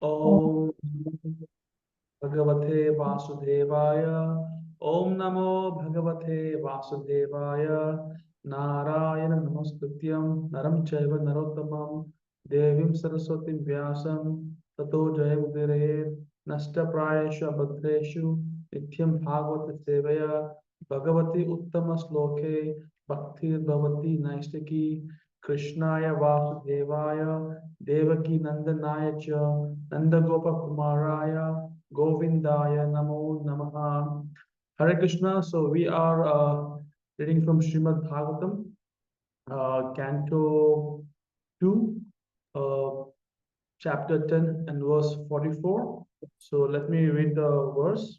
Om Bhagavate Vasudevaya. Om Namo Bhagavate Vasudevaya. Narayana Namastutyam Naram Chaiva Narottamam Devim Saraswatim Vyasam Tato Jayamudire Nasta Prayeshu Abhadreshu Nityam Bhagavata Sevaya Bhagavati Uttama Sloke Bhaktir Bhavati Naistaki Krishnaya Vasudevaya Devaki Nandanaya Cha Nandagopa Kumaraya Govindaya Namo Namaha. Hare Krishna. So we are reading from Srimad Bhagavatam, Canto 2, uh, chapter 10 and verse 44. So let me read the verse.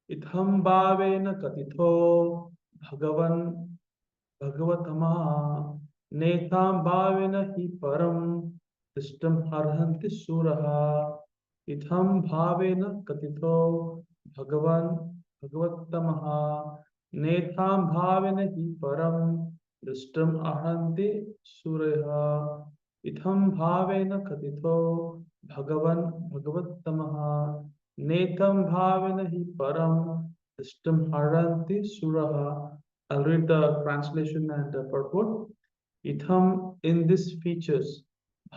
Itham bhavena katitho bhagavan Bhagavatama Netam Bhavena Hi Param Tishtam Arhanti Suraha Itham Bhavena Katito Bhagavatamaha Netam Bhavena Hi Param Tishtam Arhanti Suraha Itham Bhavena Katito Bhagavatamaha Netam Bhavena Hi Param Tishtam Arhanti Suraha. I'll read the translation and the purport. Itham in this features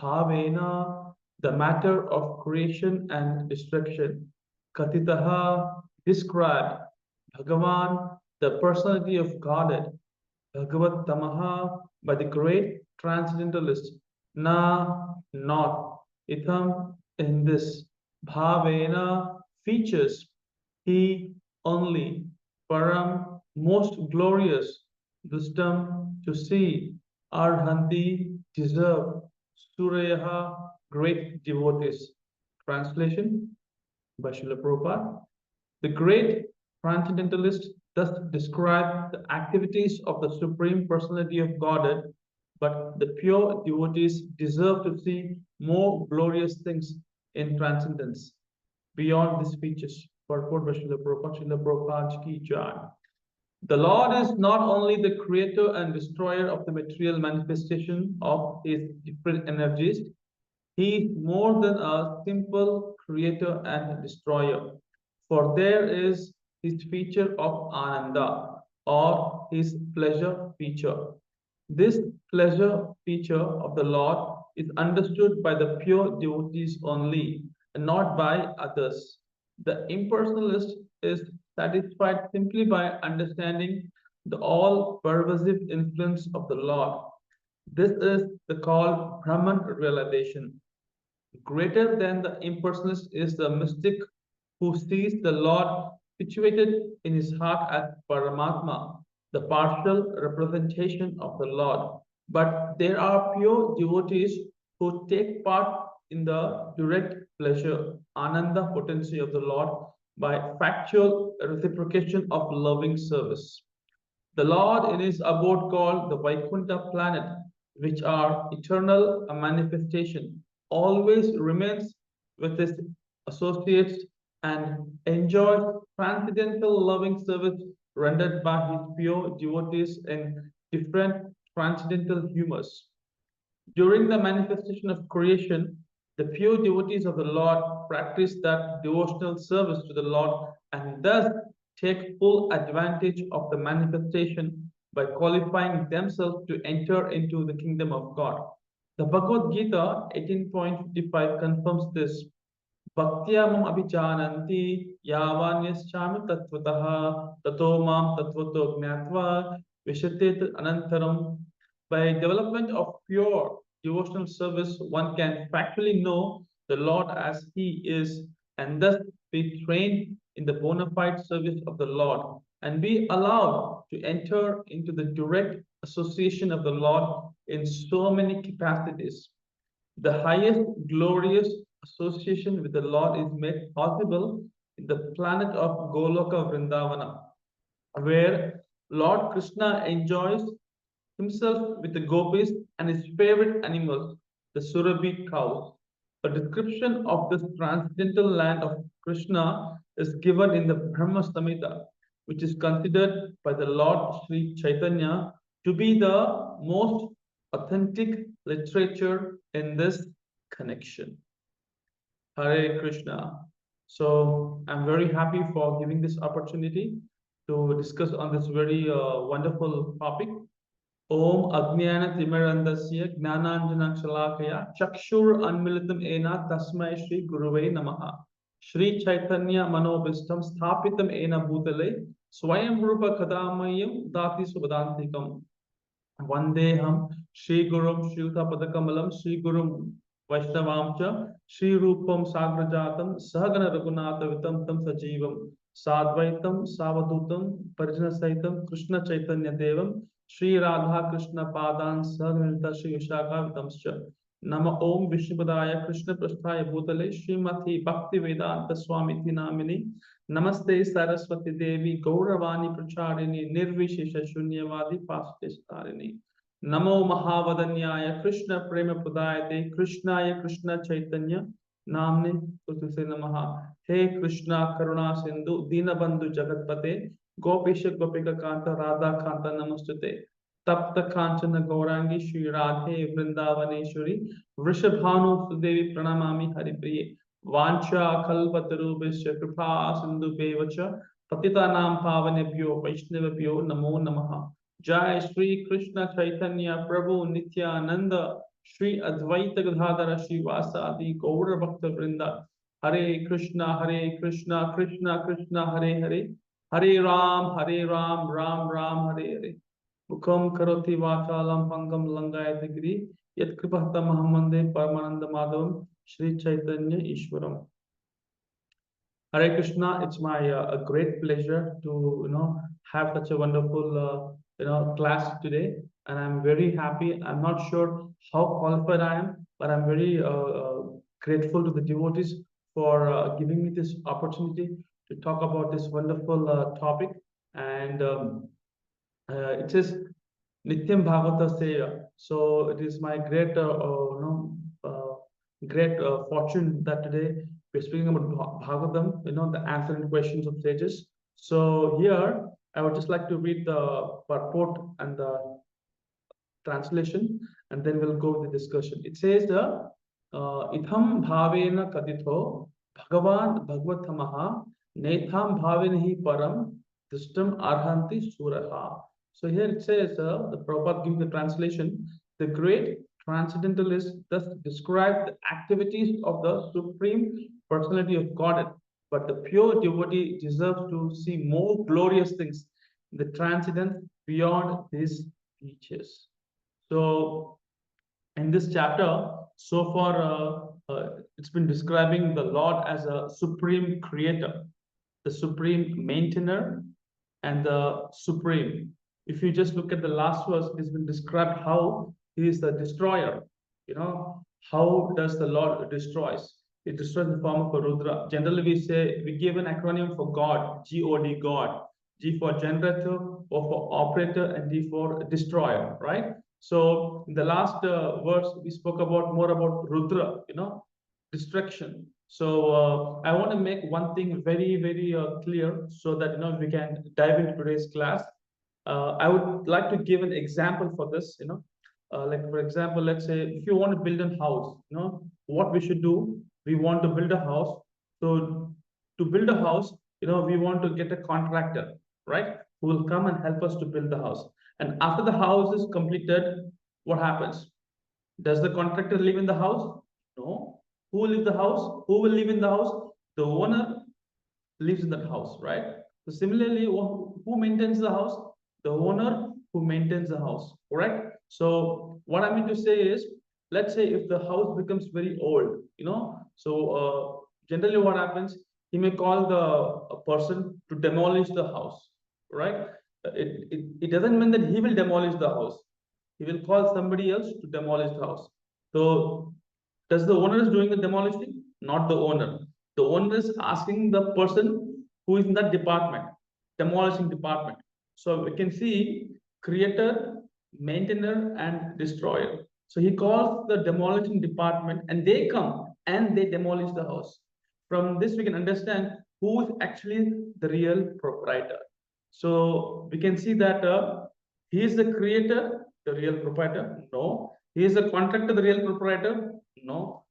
bhavena, the matter of creation and destruction. Katitaha, described. Bhagavan, the personality of Godhead. Bhagavat Tamaha, by the great transcendentalist. Na, not. Itham, in this. Bhavena, features. He, only. Param, most glorious. Wisdom, to see. Arhanti, deserve. Surayaha, great devotees. Translation by Srila Prabhupada. The great transcendentalist thus described the activities of the Supreme Personality of Godhead, but the pure devotees deserve to see more glorious things in transcendence beyond these features. Purport by Srila Prabhupada ki jai. The Lord is not only the creator and destroyer of the material manifestation of his different energies, he is more than a simple creator and destroyer. For there is his feature of Ananda, or his pleasure feature. This pleasure feature of the Lord is understood by the pure devotees only, and not by others. The impersonalist is satisfied simply by understanding the all-pervasive influence of the Lord. This is the called Brahman realization. Greater than the impersonalist is the mystic who sees the Lord situated in his heart as Paramatma, the partial representation of the Lord. But there are pure devotees who take part in the direct pleasure, Ananda potency of the Lord by factual reciprocation of loving service. The Lord in his abode called the Vaikuntha planet, which are eternal manifestation, always remains with his associates and enjoys transcendental loving service rendered by his pure devotees in different transcendental humors. During the manifestation of creation, the pure devotees of the Lord practice that devotional service to the Lord and thus take full advantage of the manifestation by qualifying themselves to enter into the kingdom of God. The Bhagavad Gita 18.55 confirms this. Bhaktya mam abhijananti yavanyaschami tattvataha tato mam tattvato gnatva vishatet anantaram. By development of pure devotional service, one can factually know the Lord as He is and thus be trained in the bona fide service of the Lord and be allowed to enter into the direct association of the Lord in so many capacities. The highest glorious association with the Lord is made possible in the planet of Goloka Vrindavana, where Lord Krishna enjoys himself with the gopis and his favorite animals, the Surabhi cows. A description of this transcendental land of Krishna is given in the Brahma Samhita, which is considered by the Lord Sri Chaitanya to be the most authentic literature in this connection. Hare Krishna. So I'm very happy for giving this opportunity to discuss on this very wonderful topic. Om Ajnana Timirandasya Gnananjana Shalakaya Chakshur Anmilitam Ena Tasmai Shri Guruve Namaha. Shri Chaitanya Manobhistam Sthapitam Ena Bhutale Swayam Rupa Kadamayam Dati Subhadantikam. Vandeham Shri Gurum Shilta Padakamalam Shri Gurum Vaishnavamcha Shri Rupam Sagrajatam Sahagana Raghunatha Vitam Tam Sajivam Sadvaitam Savadutam Parijana Saitam Krishna Chaitanya Devam Shri Radha Krishna Padan Sahaganita Shri Vishaka Vitamscha Nama Om Vishnupadaya Krishna Prasthaya Bhutale Srimati Bhakti Vedanta Swami Namini Namaste Saraswati Devi Gauravani Pracharini Nirvishesha Shunyavadi Pashtestarini Namo Mahavadanyaya Krishna Prema Pradayate Krishnaya Krishna Chaitanya Namne Kutuse Namaha He Krishna Karuna Sindhu Dinabandhu Jagatpate Gopisha Gopika Kanta Radha Kanta Namastute Tapta Kanchana Gaurangi Shri Radhe Vrindavaneshwari Vrishabhanu Sudevi Pranamami Haripriye Vancha kalpatarubhasya kripa sindhubheva patitanam pavanebhyo vaishnavabhyo namo namaha. Jai Shri Krishna Chaitanya Prabhu Nityananda Shri Advaita Gadadhara Srivasadi Gaura Bhakta Vrinda Hare Krishna Krishna Krishna Hare Hare Hare Ram Ram Ram Hare Hare Mukam karoti vachalam pangam langayate giri yat kripahta mahamande paramananda madhavam Shri Chaitanya Ishwaram. Hare Krishna, it's my a great pleasure to have such a wonderful class today, and I'm very happy. I'm not sure how qualified I am, but I'm very grateful to the devotees for giving me this opportunity to talk about this wonderful topic. And it says Nityam Bhagavata Seya. So it is my great, great fortune that today we're speaking about Bhagavatam, the answering questions of sages. So here, I would just like to read the purport and the translation, and then we'll go with the discussion. It says Itham bhavena kaditho Bhagavan Bhagavatamaha Netham bhavena param Dishtam arhanti suraha. So here it says, the Prabhupada gives the translation, the great transcendentalist thus described the activities of the Supreme Personality of Godhead, but the pure devotee deserves to see more glorious things, the transcendent beyond his reaches. So in this chapter, so far, it's been describing the Lord as a supreme creator, the supreme maintainer, and the supreme. If you just look at the last verse, it's been described how he is the destroyer. How does the Lord destroys? It destroys in the form of a Rudra. Generally, we give an acronym for God, G-O-D, God. G for generator, O for operator, and D for destroyer, right? So in the last verse, we spoke about more about Rudra, destruction. So I want to make one thing very, very clear so that we can dive into today's class. I would like to give an example for this. Like for example, let's say if you want to build a house, what we should do. We want to build a house. So to build a house, we want to get a contractor, right? Who will come and help us to build the house. And after the house is completed, what happens? Does the contractor live in the house? No. Who will live the house? Who will live in the house? The owner lives in that house, right? So similarly, who maintains the house? The owner who maintains the house, correct? So what I mean to say is, let's say if the house becomes very old, generally what happens, he may call a person to demolish the house, right? It doesn't mean that he will demolish the house. He will call somebody else to demolish the house. So does the owner is doing the demolishing? Not the owner. The owner is asking the person who is in that department, demolishing department. So we can see creator, maintainer, and destroyer. So he calls the demolishing department and they come and they demolish the house. From this, we can understand who is actually the real proprietor. So we can see that he is the creator, the real proprietor. No. He is the contractor, the real proprietor. No.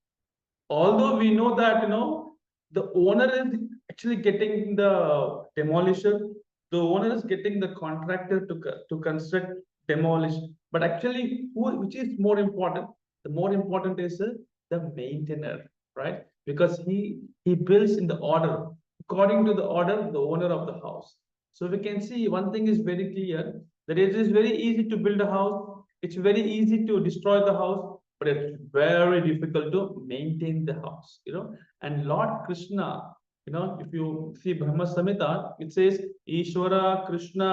Although we know that, the owner is actually getting the demolisher, the owner is getting the contractor to construct, demolish. But actually, which is more important? The more important is the maintainer, right? Because he builds in the order, according to the order, the owner of the house. So we can see one thing is very clear, that it is very easy to build a house, it's very easy to destroy the house, but it's very difficult to maintain the house, And Lord Krishna, if you see Brahma Samhita, it says Ishvara, Krishna,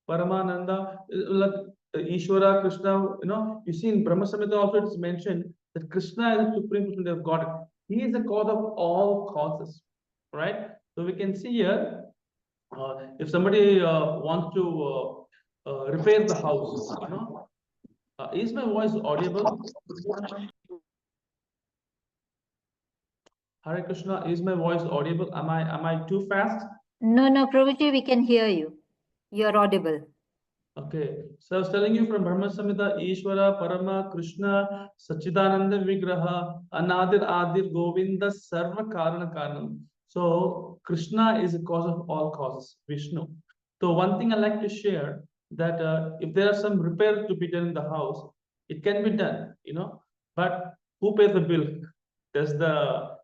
Paramananda, like Ishvara, Krishna, you see in Brahma Samhita also it's mentioned that Krishna is the supreme personality of God. He is the cause of all causes, right? So we can see here, if somebody wants to repair the house, is my voice audible? Hare Krishna, is my voice audible? Am I too fast? No, no, Prabhuji, we can hear you. You're audible. Okay, so I was telling you from Brahma Samhita, Ishvara, Parama, Krishna, Sachidananda Vigraha, Anadir Adir Govinda, Sarva Karana Karanam. So Krishna is the cause of all causes, Vishnu. So one thing I like to share, that if there are some repairs to be done in the house, it can be done, but who pays the bill? Does the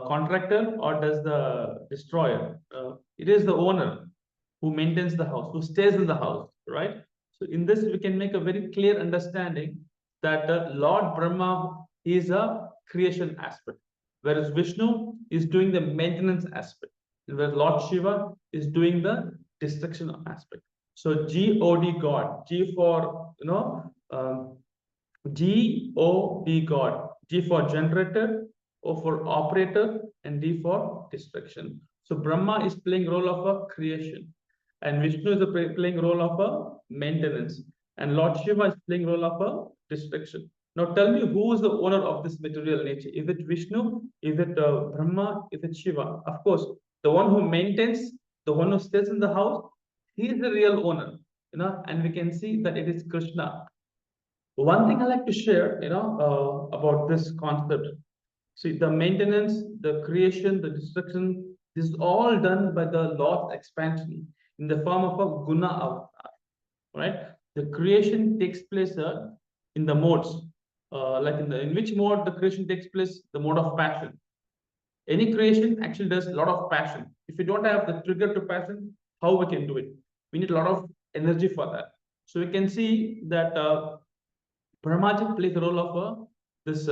contractor or does the destroyer? It is the owner who maintains the house, who stays in the house, right? So in this, we can make a very clear understanding that Lord Brahma is a creation aspect, whereas Vishnu is doing the maintenance aspect, and whereas Lord Shiva is doing the destruction aspect. So God, God, G for God, G for generator, O for operator, and D for destruction. So Brahma is playing role of a creation, and Vishnu is playing role of a maintenance, and Lord Shiva is playing role of a destruction. Now tell me, who is the owner of this material nature? Is it Vishnu? Is it Brahma? Is it Shiva? Of course, the one who maintains, the one who stays in the house, he is the real owner, and we can see that it is Krishna. One thing I like to share, about this concept. See, the maintenance, the creation, the destruction, this is all done by the law of expansion in the form of a guna avatar, right? The creation takes place in the modes, like in which mode the creation takes place, the mode of passion. Any creation actually does a lot of passion. If we don't have the trigger to passion, how we can do it? We need a lot of energy for that. So we can see that Brahmaji plays the role of this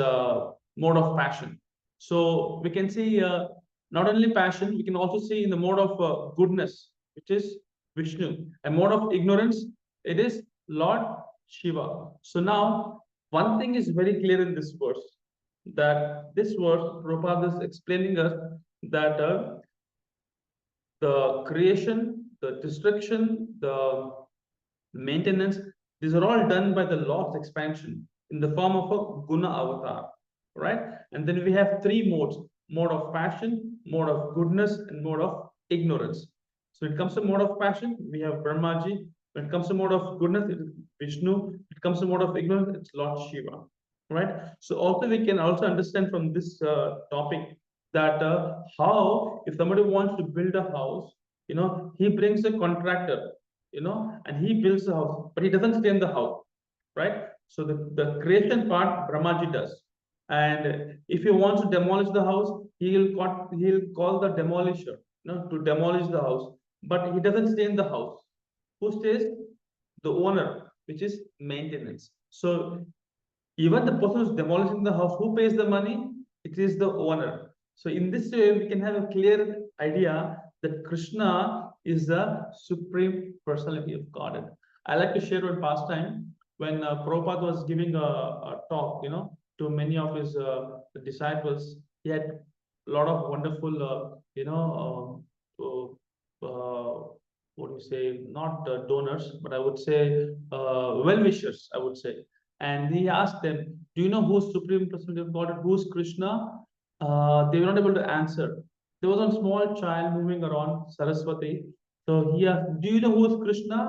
mode of passion. So we can see not only passion, we can also see in the mode of goodness, which is Vishnu. A mode of ignorance, it is Lord Shiva. So now, one thing is very clear in this verse, that this verse, Prabhupada is explaining us that the creation, the destruction, the maintenance, these are all done by the law of expansion in the form of a guna avatar, right? And then we have three modes: mode of passion, mode of goodness, and mode of ignorance. So it comes to mode of passion, we have Brahmaji. When it comes to mode of goodness, it is Vishnu. It comes to mode of ignorance, it's Lord Shiva, right? So also we can also understand from this topic that how, if somebody wants to build a house, he brings a contractor, and he builds the house, but he doesn't stay in the house, right? So the creation part, Brahmaji does. And if he wants to demolish the house, he'll call the demolisher, to demolish the house. But he doesn't stay in the house. Who stays? The owner, which is maintenance. So even the person who's demolishing the house, who pays the money? It is the owner. So in this way, we can have a clear idea that Krishna is the supreme personality of Godhead. I like to share one pastime when Prabhupada was giving a talk, to many of his disciples. He had a lot of wonderful, what do you say, not donors, but I would say well-wishers, I would say. And he asked them, do you know who's Supreme Personality of God? Who's Krishna? They were not able to answer. There was a small child moving around, Saraswati. So he asked, do you know who's Krishna?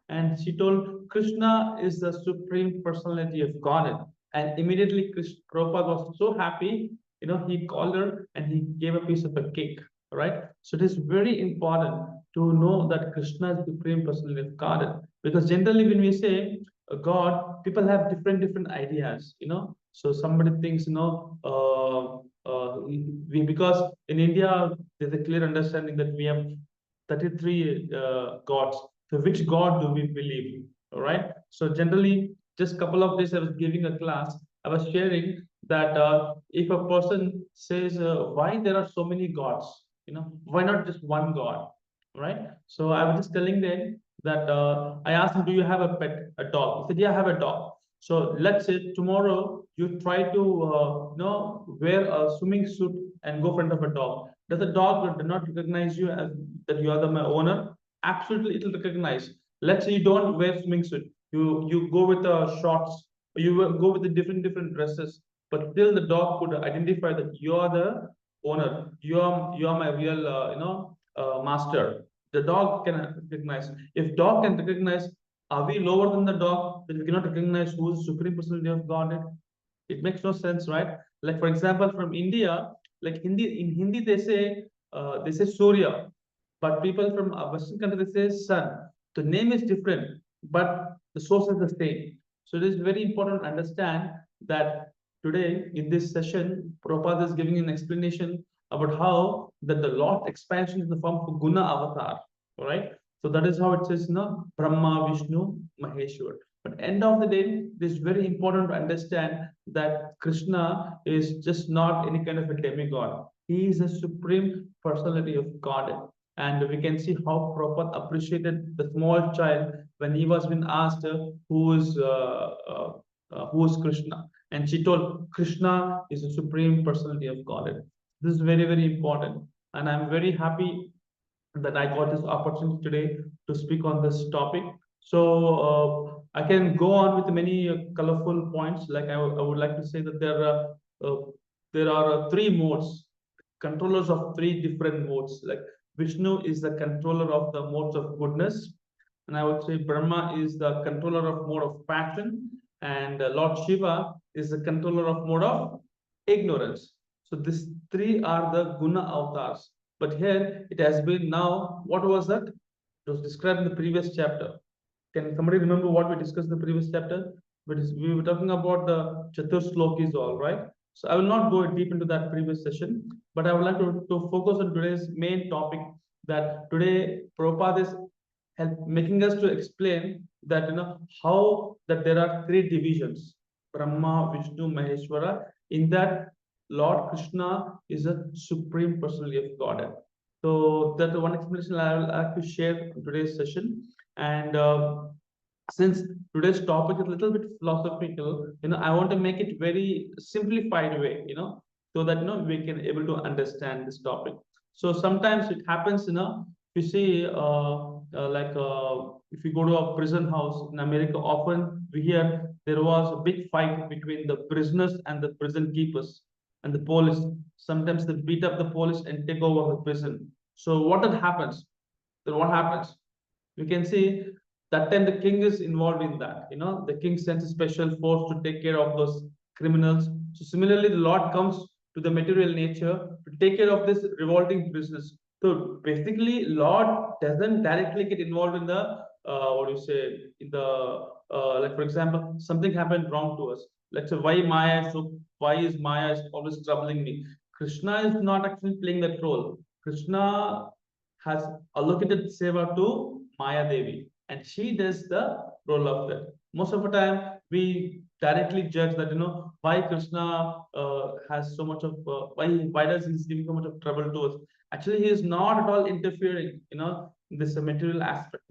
And she told, Krishna is the Supreme Personality of Godhead. And immediately Prabhupada was so happy. he called her and he gave a piece of a cake, right? So it is very important to know that Krishna is the supreme personality of God, because generally when we say God, people have different ideas, So somebody thinks, because in India there's a clear understanding that we have 33 gods. So which God do we believe? All right. So generally, just couple of days I was giving a class. I was sharing that if a person says why there are so many gods, why not just one God, right? So I was just telling them that I asked him, do you have a pet, a dog? He said, yeah, I have a dog. So let's say tomorrow you try to wear a swimming suit and go front of a dog. Does the dog do not recognize you as that you are the owner? Absolutely, it will recognize. Let's say you don't wear swimming suit. You go with shorts. You go with the different dresses, but still the dog could identify that you are the owner. You are my real master. The dog can recognize. If dog can recognize, are we lower than the dog that we cannot recognize who is the supreme personality of God? It makes no sense, right? Like for example, from India, like in Hindi they say Surya, but people from Western country they say sun. The name is different, but the source is the same. So it is very important to understand that today in this session, Prabhupada is giving an explanation about how that the Lord expansion is the form of Guna avatar. All right. So that is how it says, Brahma, Vishnu, Maheshwar. But end of the day, it is very important to understand that Krishna is just not any kind of a demigod. He is a supreme personality of God. And we can see how Prabhupada appreciated the small child when he was being asked who is Krishna. And she told, Krishna is the supreme personality of God. This is very, very important. And I'm very happy that I got this opportunity today to speak on this topic. So I can go on with many colorful points. Like I would like to say that there are three modes, controllers of three different modes. Like Vishnu is the controller of the modes of goodness, and I would say Brahma is the controller of mode of passion, and Lord Shiva is the controller of mode of ignorance. So these three are the guna avatars. But here it has been now, what was that? It was described in the previous chapter. Can somebody remember what we discussed in the previous chapter? We were talking about the Chatur Slokis, all right? So I will not go deep into that previous session, but I would like to focus on today's main topic, that today Prabhupada is making us to explain that how that there are three divisions, Brahma, Vishnu, Maheshwara. In that, Lord Krishna is a supreme personality of Godhead. So that one explanation I will have to share in today's session. And since today's topic is a little bit philosophical, I want to make it very simplified way, so that we can able to understand this topic. So sometimes it happens, you see, if you go to a prison house in America, often we hear there was a big fight between the prisoners and the prison keepers and the police. Sometimes they beat up the police and take over the prison. So what that happens? Then what happens? You can see that time the king is involved in that. The king sends a special force to take care of those criminals. So similarly, the Lord comes to the material nature to take care of this revolting business. So basically, Lord doesn't directly get involved in the what do you say, in the like for example, something happened wrong to us. Let's say why is Maya is always troubling me? Krishna is not actually playing that role. Krishna has allocated seva to Maya Devi, and she does the role of that. Most of the time, we directly judge that why Krishna has so much of why does he give so much of trouble to us? Actually, he is not at all interfering, in this material aspect,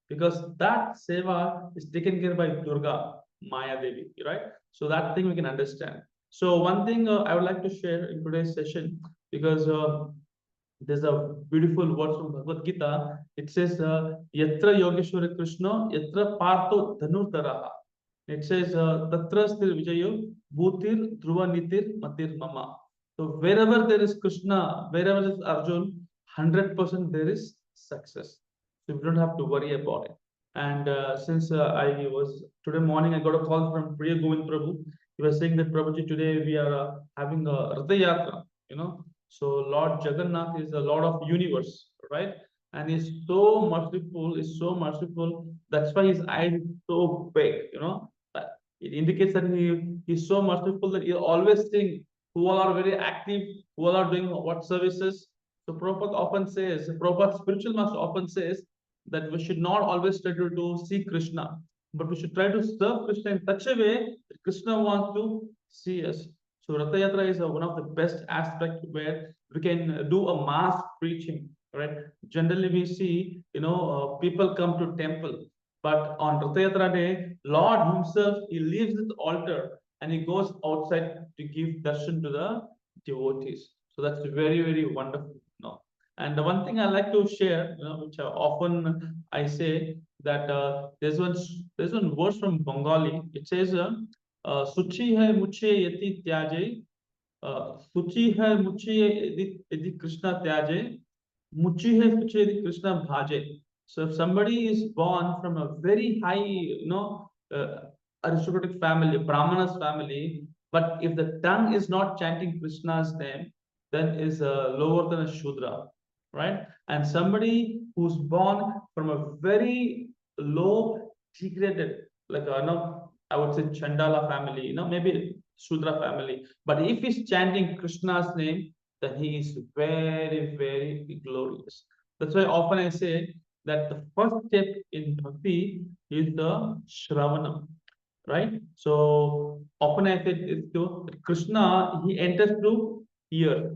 because that seva is taken care by Durga, Maya Devi, right? So that thing we can understand. So one thing I would like to share in today's session, because there's a beautiful word from Bhagavad Gita. It says, Yatra Yogeshwara Krishna, Yatra Partho Dhanurtaraha. It says, Tatra Sthir Vijayo, Bhutir Dhruva Nitir Matir Mama. So wherever there is Krishna, wherever there is Arjun, 100% there is success. So you don't have to worry about it. And since I was today morning, I got a call from Priya Govind Prabhu. He was saying that Prabhuji, today we are having a Ratha Yatra, you know. So Lord Jagannath is the Lord of universe, right? And he's so merciful, is so merciful. That's why his eyes is so big, you know. It indicates that he's so merciful that he always seeing who all are very active, who all are doing what services. So Prabhupada often says, Prabhupada spiritual master often says that we should not always try to see Krishna, but we should try to serve Krishna in such a way that Krishna wants to see us. So Ratha Yatra is one of the best aspects where we can do a mass preaching, right? Generally, we see, people come to temple, but on Ratha Yatra day, Lord Himself, He leaves His altar and He goes outside to give darshan to the devotees. So that's very, very wonderful. And the one thing I like to share, which often I say that there's one verse from Bengali. It says, "Suchi hai muche yati tyaje, suchi hai muche yadi Krishna tyaje, muchi hai suchi yadi Krishna bhaje." So if somebody is born from a very high, aristocratic family, Brahmana's family, but if the tongue is not chanting Krishna's name, then is lower than a Shudra, right? And somebody who's born from a very low, degraded, like I would say Chandala family, maybe Shudra family. But if he's chanting Krishna's name, then he is very, very glorious. That's why often I say that the first step in bhakti is the Shravanam, right? So often I said it's to Krishna, he enters through ear,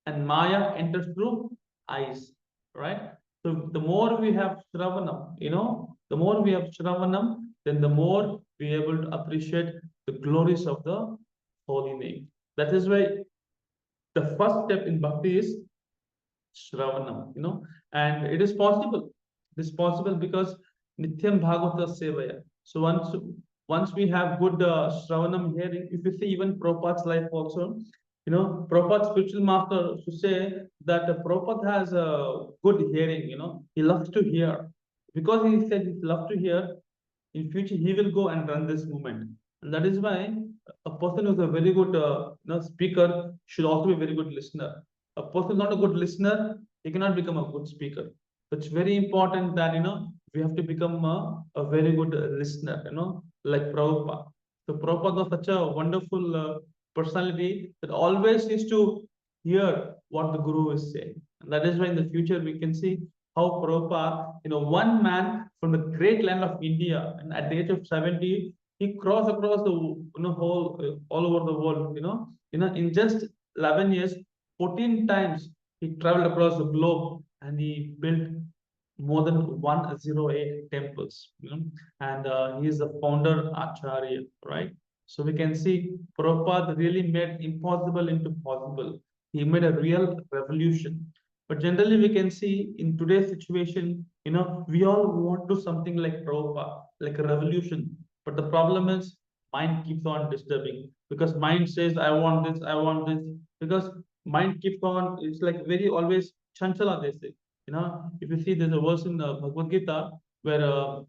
and Maya enters through eyes, right? So the more we have Shravanam, the more we have Shravanam, then the more we are able to appreciate the glories of the holy name. That is why the first step in bhakti is Shravanam, and it is possible. It is possible because Nityam Bhagavata Sevaya. So once we have good Shravanam hearing, if you see even Prabhupada's life also, Prabhupada's spiritual master to say that Prabhupada has a good hearing, he loves to hear. Because he said he loves to hear, in future he will go and run this movement. And that is why a person who's a very good speaker should also be a very good listener. A person not a good listener, he cannot become a good speaker. So it's very important that we have to become a very good listener, like Prabhupada. So Prabhupada was such a wonderful personality that always used to hear what the Guru is saying. And that is why in the future we can see how Prabhupada, one man from the great land of India, and at the age of 70, he crossed across the whole all over the world. In just 11 years, 14 times he traveled across the globe and he built more than 108 temples. And he is the founder Acharya, right? So we can see Prabhupada really made impossible into possible. He made a real revolution. But generally, we can see in today's situation, we all want to something like Prabhupada, like a revolution. But the problem is, mind keeps on disturbing because mind says, I want this, I want this. Because mind keeps on, it's like very always chanchala, they say. If you see, there's a verse in the Bhagavad Gita where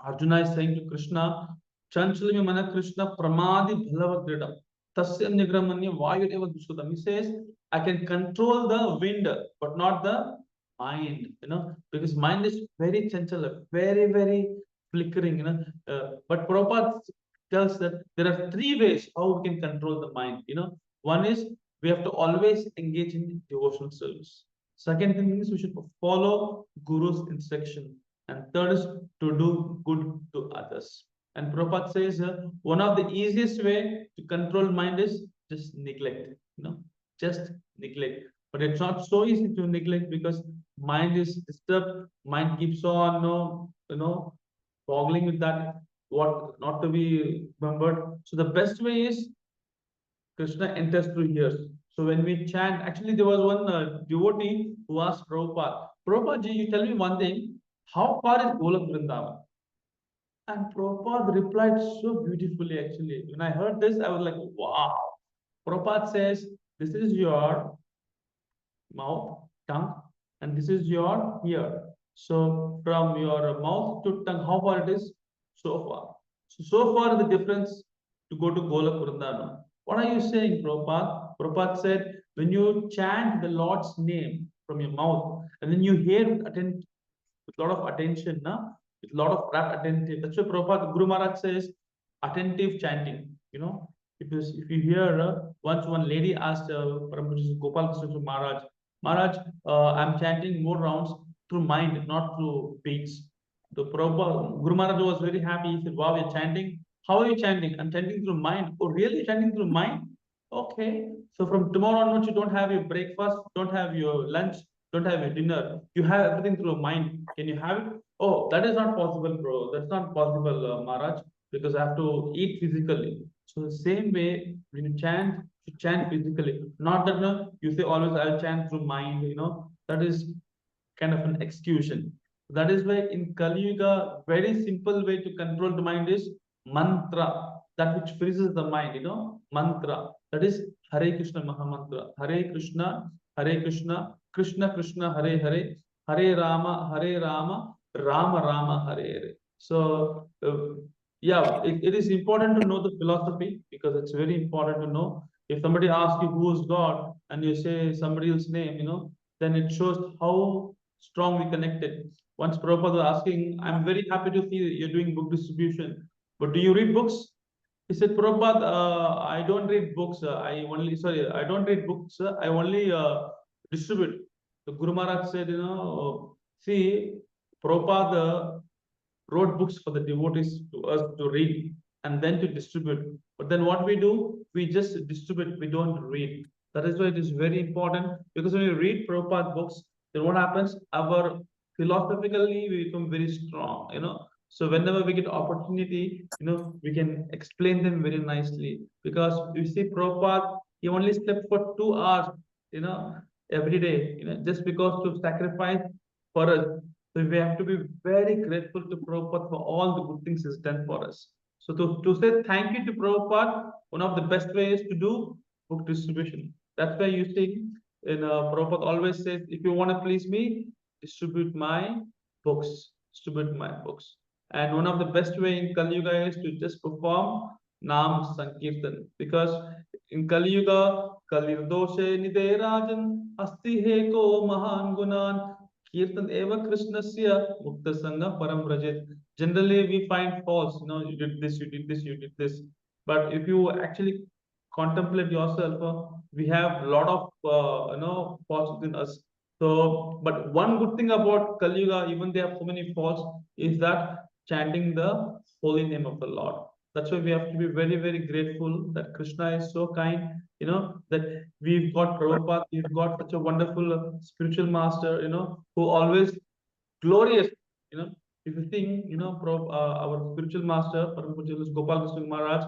Arjuna is saying to Krishna, Chanchalami mana Krishna pramadi bhalavadridam. Tasya nigramanya vayureva dusutam. He says, I can control the wind, but not the mind, because mind is very chanchala, very, very flickering, but Prabhupada tells that there are three ways how we can control the mind, One is we have to always engage in devotional service. Second thing is we should follow Guru's instruction. And third is to do good to others. And Prabhupada says one of the easiest way to control mind is just neglect, just neglect. But it's not so easy to neglect because mind is disturbed. Mind keeps on, boggling with that what not to be remembered. So the best way is Krishna enters through ears. So when we chant, actually there was one devotee who asked Prabhupada, Prabhupada ji, you tell me one thing, how far is Golak Vrindavan? And Prabhupada replied so beautifully actually. When I heard this, I was like, wow. Prabhupada says, this is your mouth, tongue, and this is your ear. So from your mouth to tongue, how far it is? So far. So far the difference to go to Golak Vrindavan. What are you saying, Prabhupada? Prabhupada said, when you chant the Lord's name from your mouth, and then you hear with a lot of attention, with a lot of rapt attentive. That's why Prabhupada, Guru Maharaj says, attentive chanting. If you hear once one lady asked Prabhuji Gopal Krishna Maharaj, Maharaj, I'm chanting more rounds through mind, not through beats. The Prabhupada, Guru Maharaj was very happy. He said, wow, you're chanting. How are you chanting? I'm chanting through mind. Oh, really? Chanting through mind? Okay. So from tomorrow onwards, you don't have your breakfast, don't have your lunch, don't have your dinner. You have everything through mind. Can you have it? Oh, that is not possible, bro. That's not possible, Maharaj, because I have to eat physically. So the same way, when you chant physically. Not that you say always I'll chant through mind, that is kind of an execution. That is why in Kali Yuga, very simple way to control the mind is mantra, that which freezes the mind, mantra. That is Hare Krishna Mahamantra. Hare Krishna, Krishna Krishna, Hare Hare, Hare Rama, Rama Rama, Hare Hare. So, yeah, it is important to know the philosophy because it's very important to know. If somebody asks you who is God and you say somebody else's name, then it shows how strongly connected. Once Prabhupada was asking, I'm very happy to see you're doing book distribution, but do you read books? He said, Prabhupada, I don't read books. I don't read books. I only distribute. The Guru Maharaj said, see, Prabhupada wrote books for the devotees to us to read and then to distribute. But then what we do, we just distribute, we don't read. That is why it is very important because when you read Prabhupada books, then what happens? Our philosophically we become very strong. So whenever we get opportunity, we can explain them very nicely. Because you see, Prabhupada, he only slept for 2 hours, every day, just because to sacrifice for us. So we have to be very grateful to Prabhupada for all the good things he's done for us. So to say thank you to Prabhupada, one of the best ways to do book distribution. That's why you see, Prabhupada always says, if you want to please me, distribute my books. Distribute my books. And one of the best way in Kali Yuga is to just perform Nam Sankirtan. Because in Kali Yuga, Kalir Doshe Nide Rajan, Asti Heko Mahan Gunan, Kirtan Eva Krishnasya Mukta Sangha Param Rajit. Generally, we find faults, you did this, you did this, you did this. But if you actually contemplate yourself, we have a lot of, faults within us. So, but one good thing about Kali Yuga, even they have so many faults, is that chanting the holy name of the Lord. That's why we have to be very, very grateful that Krishna is so kind, that we've got Prabhupada, we've got such a wonderful spiritual master, who always glorious, if you think, our spiritual master, Param Pujya Gopal Krishna Maharaj,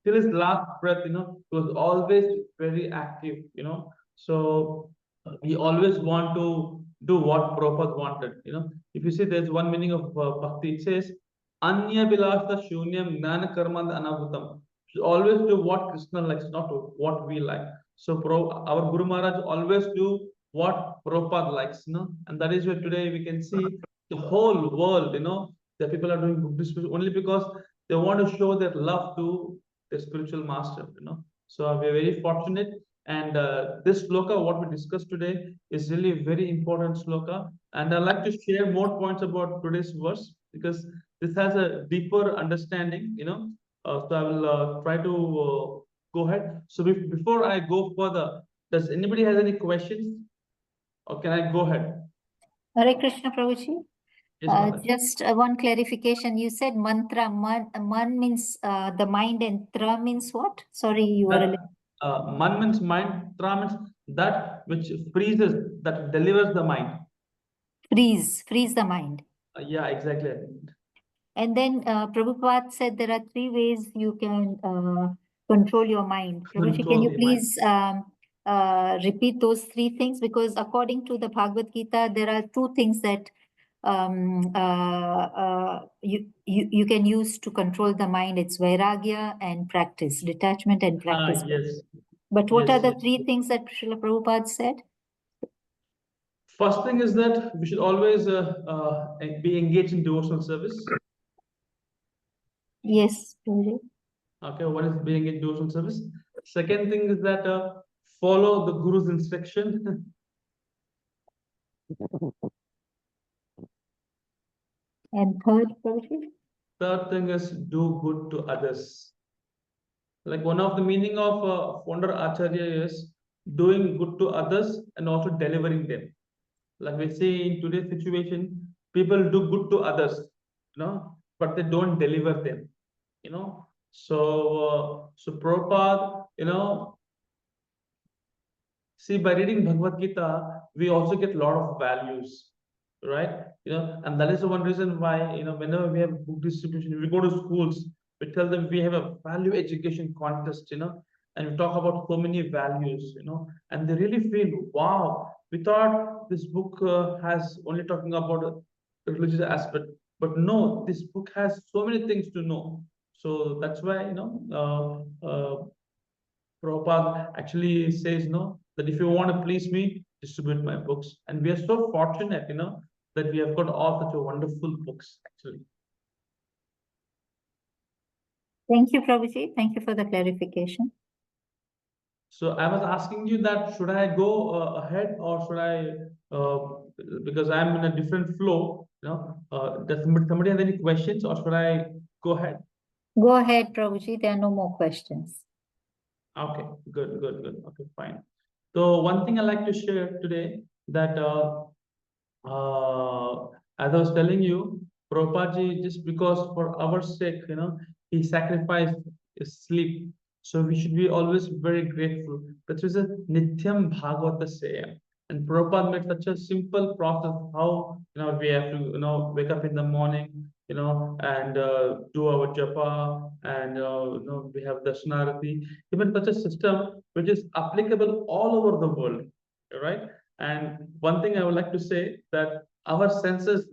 till his last breath, he was always very active, So we always want to do what Prabhupada wanted, If you see, there's one meaning of bhakti, it says, Anya Bilasta Shunyam Gnana Karma Anabhutam. We always do what Krishna likes, not what we like. So our Guru Maharaj always do what Prabhupada likes, and that is why today we can see the whole world, that people are doing book distribution only because they want to show their love to their spiritual master, So we are very fortunate. And this sloka, what we discussed today, is really a very important sloka. And I'd like to share more points about today's verse because this has a deeper understanding, So I will try to go ahead. So before I go further, does anybody has any questions? Or can I go ahead? Hare Krishna, Prabhuji. Yes, Mataji. Just one clarification. You said mantra, man means the mind, and tra means what? Sorry, you were a little. Man means mind, tra means that which freezes, that delivers the mind. Freeze the mind. Yeah, exactly. And then Prabhupada said there are 3 ways you can control your mind. Prabhuji, can Control you the mind. please repeat those 3 things? Because according to the Bhagavad Gita, there are 2 things that you can use to control the mind. It's vairagya and practice, detachment and practice. Yes. But what Yes, are the yes. 3 things that Srila Prabhupada said? First thing is that we should always be engaged in devotional service. Yes, Prabhuji. Okay, one is being in devotional service. Second thing is that follow the Guru's instruction. And third, Prabhuji? Third thing is do good to others. Like one of the meaning of founder Acharya is doing good to others and also delivering them. Like we see in today's situation, people do good to others, but they don't deliver them, So Prabhupada, see, by reading Bhagavad Gita, we also get a lot of values, right? And that is the one reason why, whenever we have book distribution, we go to schools, we tell them we have a value education contest, and we talk about so many values, and they really feel, wow, we thought this book has only talking about a religious aspect, but no, this book has so many things to know. So that's why, Prabhupada actually says, that if you want to please me, distribute my books. And we are so fortunate, that we have got all such a wonderful books, actually. Thank you, Prabhuji. Thank you for the clarification. So I was asking you that should I go ahead or should I, because I'm in a different flow, does somebody have any questions or should I go ahead? Go ahead, Prabhuji. There are no more questions. Okay, good, good, good. Okay, fine. So one thing I like to share today that as I was telling you, Prabhupada just because for our sake, he sacrificed his sleep. So we should be always very grateful. That is a Nityam Bhagavata Seya. And Prabhupada made such a simple process how we have to wake up in the morning, and do our japa, and we have Darshanarati. Even such a system which is applicable all over the world, right? And one thing I would like to say that our senses,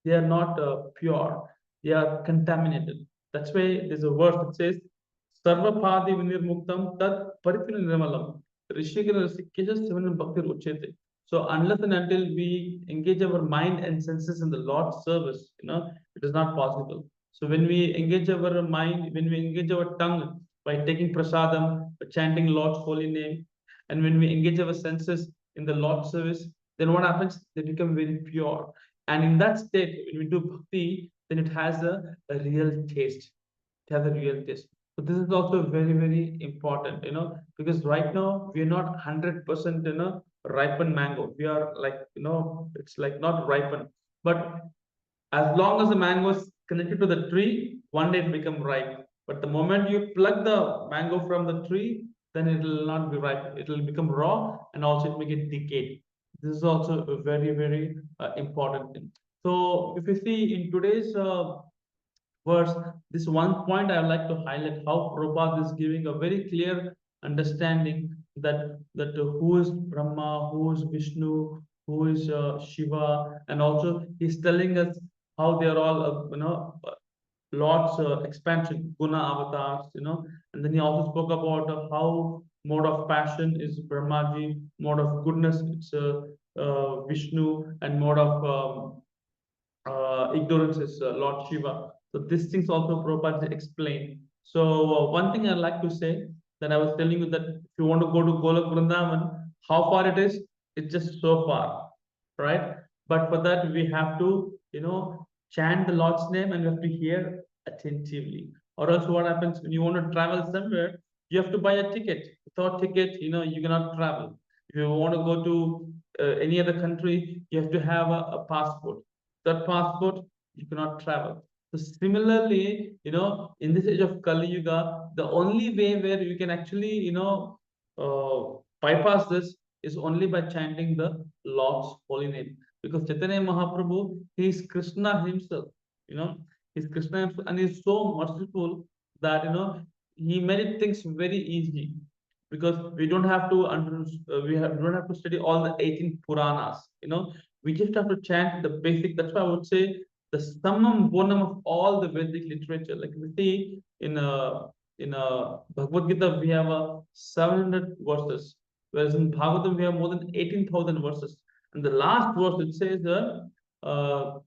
they are not pure; they are contaminated. That's why there's a verse that says, "Sarvapadi vinirmuktam tad paripina nirmalam rishikana rasikesha sevanam bhakti uchete." So unless and until we engage our mind and senses in the Lord's service, it is not possible. So when we engage our mind, when we engage our tongue by taking prasadam, by chanting Lord's holy name, and when we engage our senses in the Lord's service, then what happens? They become very pure. And in that state, when we do bhakti, then it has a real taste. It has a real taste. So this is also very, very important, because right now we are not 100%, ripened mango. We are like, it's like not ripened. But as long as the mango is connected to the tree, one day it become ripe. But the moment you pluck the mango from the tree, then it will not be ripe. It will become raw and also it may get decayed. This is also a very, very important thing. So if you see in today's verse, this one point I would like to highlight how Prabhupada is giving a very clear understanding that who is Brahma, who is Vishnu, who is Shiva, and also he's telling us how they are all, Lord's expansion, guna avatars, and then he also spoke about how mode of passion is Brahmaji, mode of goodness it's Vishnu, and mode of ignorance is Lord Shiva. So these things also Prabhupada explained. So one thing I'd like to say that I was telling you that if you want to go to Golok Vrindavan, how far it is? It's just so far, right? But for that we have to, chant the Lord's name and we have to hear attentively. Or else what happens when you want to travel somewhere, you have to buy a ticket. Without ticket, you cannot travel. If you want to go to any other country, you have to have a passport. That passport, you cannot travel. So similarly, in this age of Kali Yuga, the only way where you can actually, bypass this is only by chanting the Lord's holy name. Because Chaitanya Mahaprabhu, he is Krishna himself, you know, he's Krishna himself, and he's so merciful that, he made things very easy. Because we don't have to don't have to study all the 18 Puranas, we just have to chant the basic. That's why I would say the summum bonum of all the Vedic literature. Like we see in Bhagavad Gita, we have 700 verses, whereas in Bhagavatam we have more than 18,000 verses. And the last verse uh,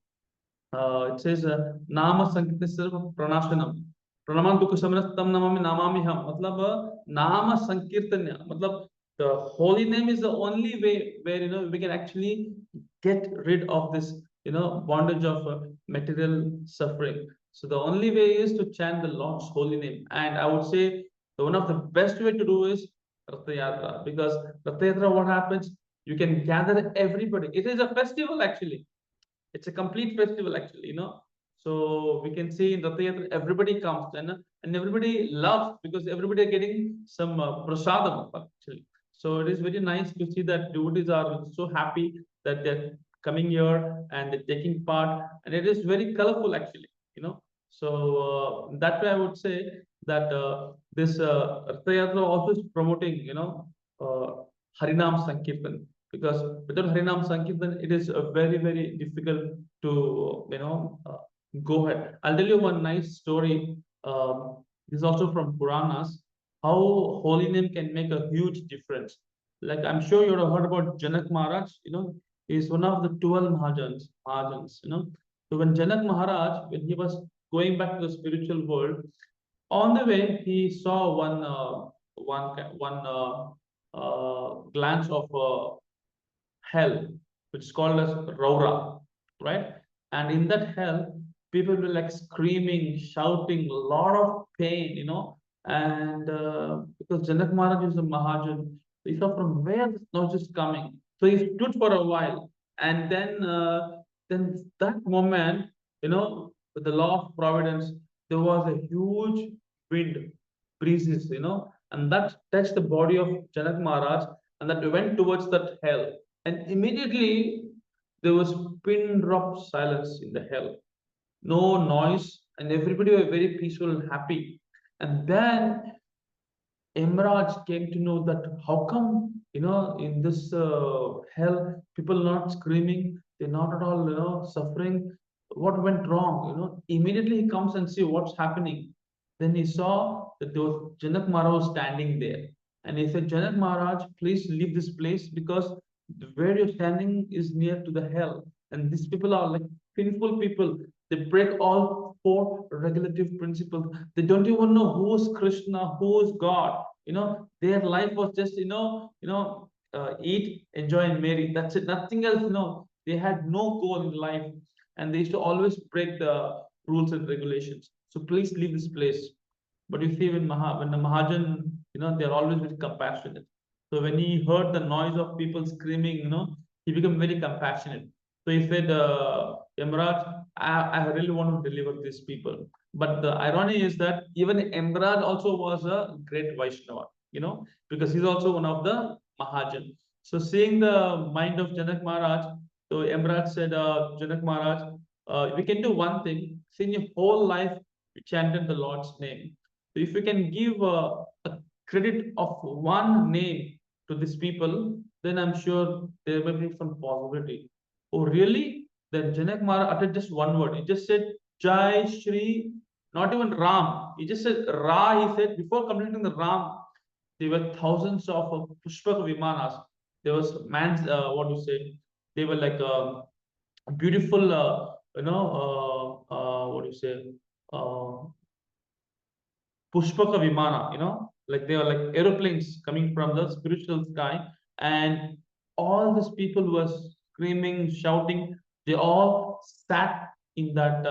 it says Nama Sankirtasya Pranashanam. Pranamantu Kusamanastam Namami Namamiham. Matlab Nama Sankirtanya. Matlab the holy name is the only way where we can actually get rid of this bondage of material suffering. So the only way is to chant the Lord's holy name. And I would say one of the best way to do is Ratha Yatra, because Ratha Yatra, what happens? You can gather everybody. It is a festival actually. It's a complete festival actually. So we can see in Ratha Yatra, everybody comes and everybody loves, because everybody are getting some prasadam actually. So it is very nice to see that devotees are so happy that they're coming here and they're taking part, and it is very colorful actually. So that way I would say that this Ratha Yatra also is promoting Harinam Sankirtan, because without Harinam Sankirtan, it is very, very difficult to go ahead. I'll tell you one nice story. This is also from Puranas. How holy name can make a huge difference. Like I'm sure you would have heard about Janak Maharaj. Is one of the 12 Mahajans. So when Janak Maharaj, when he was going back to the spiritual world, on the way he saw one glance of hell, which is called as Raura, right? And in that hell, people were like screaming, shouting, a lot of pain. And because Janak Maharaj is a Mahajan, he saw from where this noise is coming. So he stood for a while, and then that moment, with the law of providence, there was a huge wind, breezes, and that touched the body of Janak Maharaj, and that went towards that hell, and immediately there was pin drop silence in the hell. No noise, and everybody were very peaceful and happy. And then Emeraj came to know that how come, in this hell, people not screaming, they're not at all, suffering. What went wrong? Immediately he comes and see what's happening. Then he saw that there was Janak Maharaj standing there. And he said, Janak Maharaj, please leave this place, because where you're standing is near to the hell. And these people are like sinful people. They break all four regulative principles. They don't even know who is Krishna, who is God. Their life was just, eat, enjoy, and marry. That's it. Nothing else. They had no goal in life, and they used to always break the rules and regulations. So please leave this place. But you see, when the Mahajan, they're always very compassionate. So when he heard the noise of people screaming, he became very compassionate. So he said, Yamraj, I really want to deliver these people. But the irony is that even Emraj also was a great Vaishnava, because he's also one of the Mahajan. So seeing the mind of Janak Maharaj, so Emraj said, Janak Maharaj, we can do one thing. See, in your whole life, you chanted the Lord's name. So if you can give a credit of one name to these people, then I'm sure there may be some possibility. Oh, really? Then Janak Maharaj uttered just one word. He just said, Jai Shri, not even Ram. He just said Ra, he said, before completing the Ram, there were thousands of Pushpaka Vimanas. There was man's, what do you say? They were like beautiful, what do you say? Uh, Pushpaka Vimana, like they were like aeroplanes coming from the spiritual sky, and all these people were screaming, shouting. They all sat in that,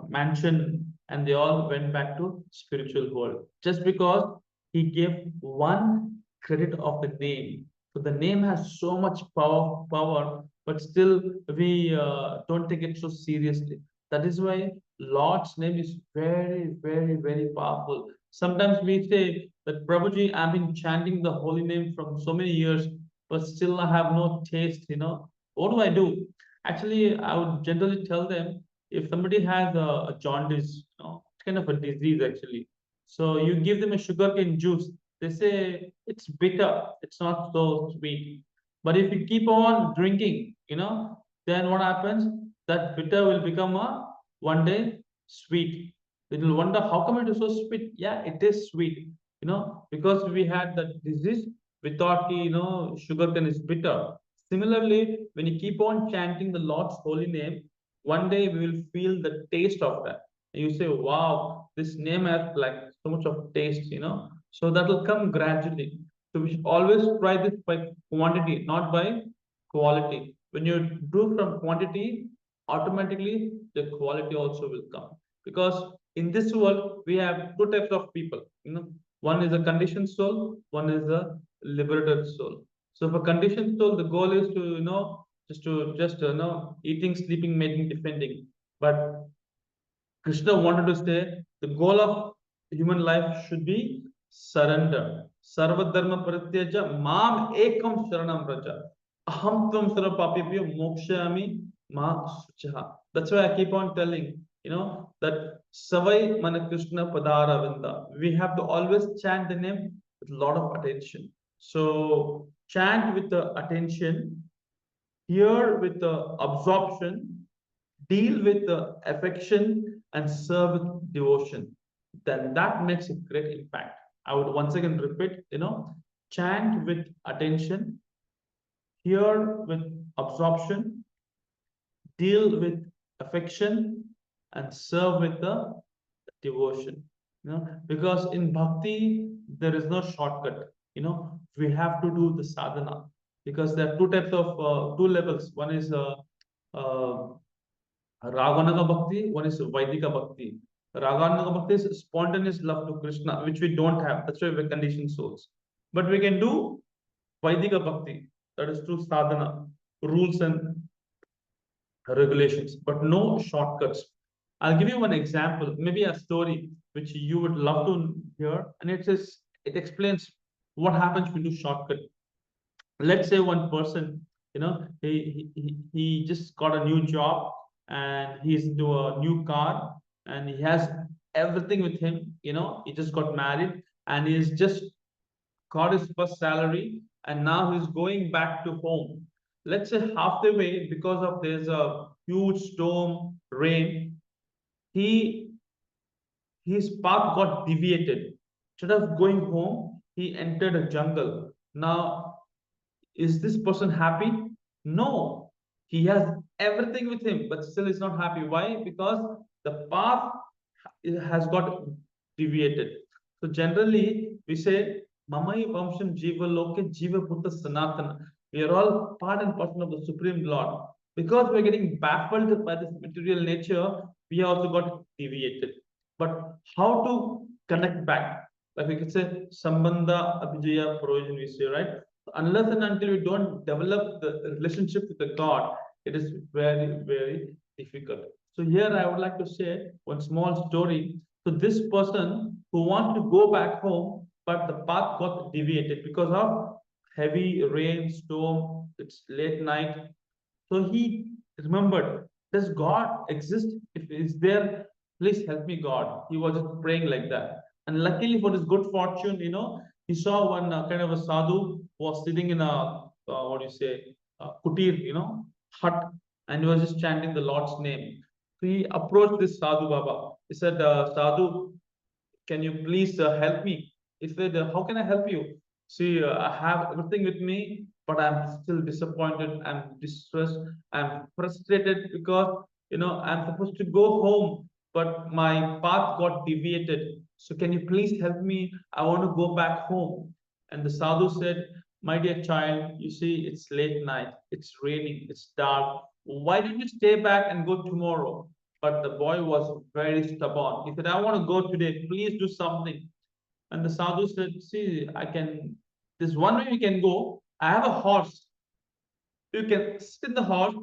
mansion, and they all went back to spiritual world just because he gave one credit of the name. So the name has so much power, but still we don't take it so seriously. That is why Lord's name is very, very, very powerful. Sometimes we say that Prabhuji, I've been chanting the holy name from so many years, but still I have no taste. What do I do? Actually, I would generally tell them, if somebody has a jaundice, it's kind of a disease actually. So you give them a sugarcane juice. They say it's bitter, it's not so sweet. But if you keep on drinking, then what happens? That bitter will become a one day sweet. It will wonder how come it is so sweet. Yeah, it is sweet, because we had that disease. We thought, sugarcane is bitter. Similarly, when you keep on chanting the Lord's holy name, one day we will feel the taste of that. You say, wow, this name has like so much of taste, so that will come gradually. So we should always try this by quantity, not by quality. When you do from quantity, automatically the quality also will come. Because in this world, we have two types of people. One is a conditioned soul, one is a liberated soul. So for conditioned soul, the goal is to, just eating, sleeping, mating, defending. But Krishna wanted to say the goal of human life should be surrender. Sarva dharma parityaja mam ekam sharanam raja. Aham tvam sarva papibhyo mokshayami ma suchaha. That's why I keep on telling, that Savai Mana Krishna Padara Vinda. We have to always chant the name with a lot of attention. So chant with the attention, hear with the absorption, deal with the affection, and serve with devotion. Then that makes a great impact. I would once again repeat, chant with attention, hear with absorption, deal with affection, and serve with the devotion. Because in bhakti there is no shortcut. We have to do the sadhana, because there are two types of two levels. One is uh, Raganaga Bhakti, one is Vaidika Bhakti. Raganaga Bhakti is spontaneous love to Krishna, which we don't have. That's why we're conditioned souls. But we can do Vaidika Bhakti, that is through sadhana, rules and regulations, but no shortcuts. I'll give you one example, maybe a story which you would love to hear, and it explains what happens when you do shortcut. Let's say one person, he just got a new job, and he's into a new car, and he has everything with him. He just got married, and he's just got his first salary, and now he's going back to home. Let's say half the way, because of there's a huge storm, rain, he his path got deviated. Instead of going home, he entered a jungle. Now, is this person happy? No. He has everything with him, but still is not happy. Why? Because the path has got deviated. So generally, we say, Mamai Vamsham Jiva Loke Jiva Bhuta Sanatana. We are all part and parcel of the Supreme Lord. Because we're getting baffled by this material nature, we also got deviated. But how to connect back? Like we could say, Sambandha Abhijaya Provision, we say, right? Unless and until we don't develop the relationship with the God, it is very, very difficult. So here I would like to share one small story. So this person who wants to go back home, but the path got deviated because of heavy rain, storm, it's late night. So he remembered, does God exist? If is there, please help me, God. He was just praying like that. And luckily for his good fortune, he saw one kind of a sadhu who was sitting in a, what do you say, kutir, hut, and he was just chanting the Lord's name. So he approached this sadhu Baba. He said, Sadhu, can you please help me? He said, how can I help you? See, I have everything with me, but I'm still disappointed. I'm distressed. I'm frustrated because, I'm supposed to go home, but my path got deviated. So can you please help me? I want to go back home. And the sadhu said, my dear child, you see, it's late night. It's raining. It's dark. Why don't you stay back and go tomorrow? But the boy was very stubborn. He said, I want to go today. Please do something. And the sadhu said, see, there's one way you can go. I have a horse. You can sit in the horse,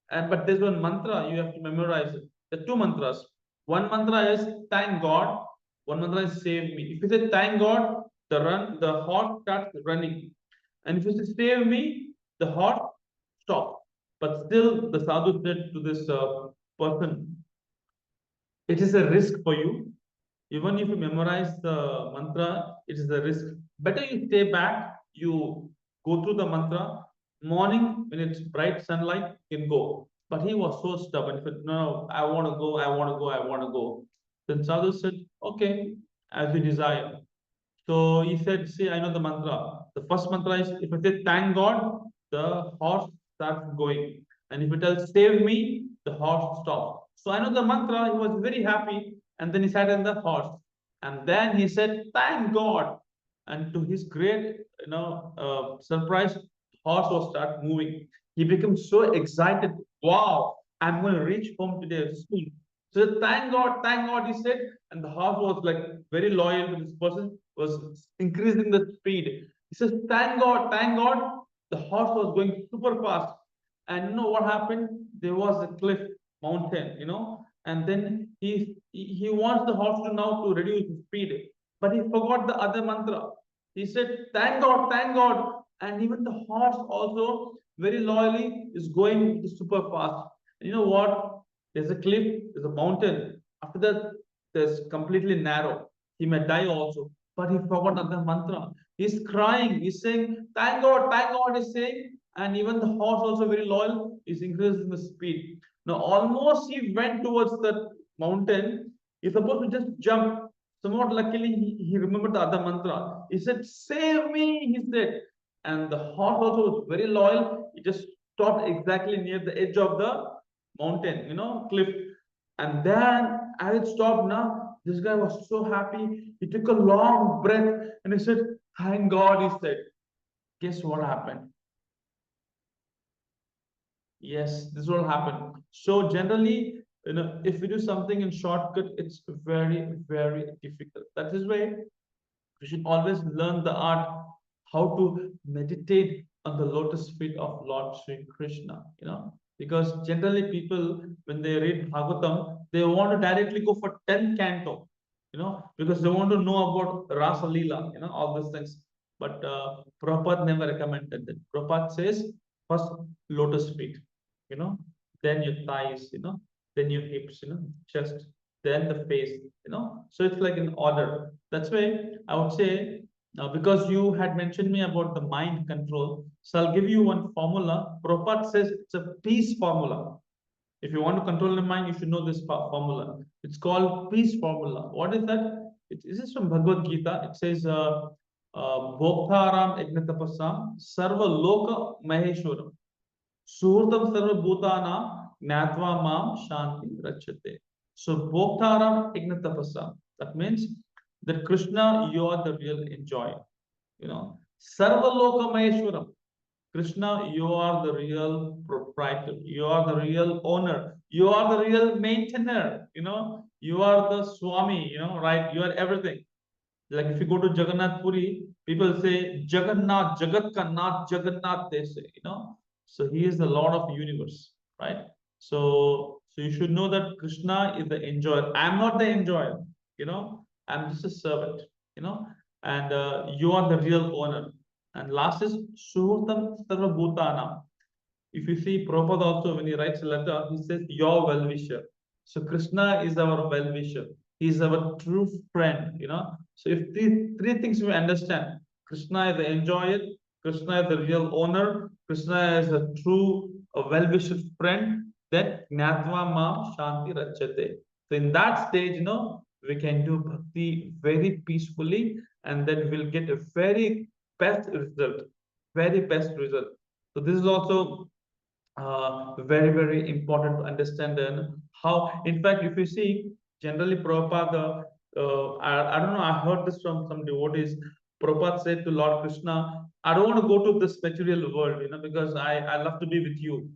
but there's one mantra you have to memorize it. There are two mantras. One mantra is thank God. One mantra is save me. If you say thank God, the horse starts running. And if you say save me, the horse stops. But still, the sadhu said to this person, it is a risk for you. Even if you memorize the mantra, it is a risk. Better you stay back, you go through the mantra. Morning, when it's bright sunlight, you can go. But he was so stubborn. He said, no, I want to go, I want to go, I want to go. Then Sadhu said, okay, as you desire. So he said, see, I know the mantra. The first mantra is, if I say thank God, the horse starts going. And if it tells save me, the horse stops. So I know the mantra, he was very happy, and then he sat in the horse. And then he said, thank God. And to his great, surprise, horse was start moving. He became so excited. Wow, I'm going to reach home today soon. So thank God, he said. And the horse was like very loyal to this person, was increasing the speed. He says, thank God, thank God. The horse was going super fast. And you know what happened? There was a cliff mountain, and then he wants the horse to now to reduce the speed, but he forgot the other mantra. He said, thank God, and even the horse also very loyally is going super fast. And you know what? There's a cliff, there's a mountain. After that, there's completely narrow. He may die also, but he forgot another mantra. He's crying, he's saying, thank God, he's saying. And even the horse also very loyal, is increasing the speed. Now, almost he went towards the mountain. He's supposed to just jump. Somewhat luckily, he remembered the other mantra. He said, save me, he said. And the horse also was very loyal. He just stopped exactly near the edge of the mountain, cliff. And then, as it stopped now, this guy was so happy. He took a long breath and he said, thank God, he said. Guess what happened? Yes, this will happen. So generally, if we do something in shortcut, it's very, very difficult. That is why we should always learn the art how to meditate on the lotus feet of Lord Sri Krishna, because generally people, when they read Bhagavatam, they want to directly go for 10th canto, because they want to know about Rasa Leela, all these things. But Prabhupada never recommended that. Prabhupada says, first lotus feet, you know, then your thighs, then your hips, chest, then the face, So it's like in order. That's why I would say, because you had mentioned me about the mind control, so I'll give you one formula. Prabhupada says it's a peace formula. If you want to control the mind, you should know this formula. It's called peace formula. What is that? This is from Bhagavad Gita. It says, Bhoktaram Ignatapasam Sarva Loka Maheshwaram Suhurtam Sarva Bhutana Gnatva Mam Shanti Rachate. So Bhoktaram Ignatapasam. That means that Krishna, you are the real enjoyer. Sarva Loka Maheshwaram. Krishna, you are the real proprietor. You are the real owner. You are the real maintainer. You are the Swami, right? You are everything. Like if you go to Jagannath Puri, people say Jagannath, Jagat ka Nath, Jagannath, they say, So he is the Lord of the universe, right? So you should know that Krishna is the enjoyer. I'm not the enjoyer, I'm just a servant, and you are the real owner. And last is Suhurtam Sarva Bhutana. If you see Prabhupada also, when he writes a letter, he says, your well-wisher. So Krishna is our well-wisher. He is our true friend, So if these three things we understand, Krishna is the enjoyer, Krishna is the real owner, Krishna is a true well-wisher friend, then Gnatva Ma Shanti Rachate. So in that stage, we can do bhakti very peacefully, and then we'll get a very best result, very best result. So this is also very, very important to understand. And how, in fact, if you see, generally Prabhupada, I don't know, I heard this from some devotees. Prabhupada said to Lord Krishna, I don't want to go to this material world, because I love to be with you.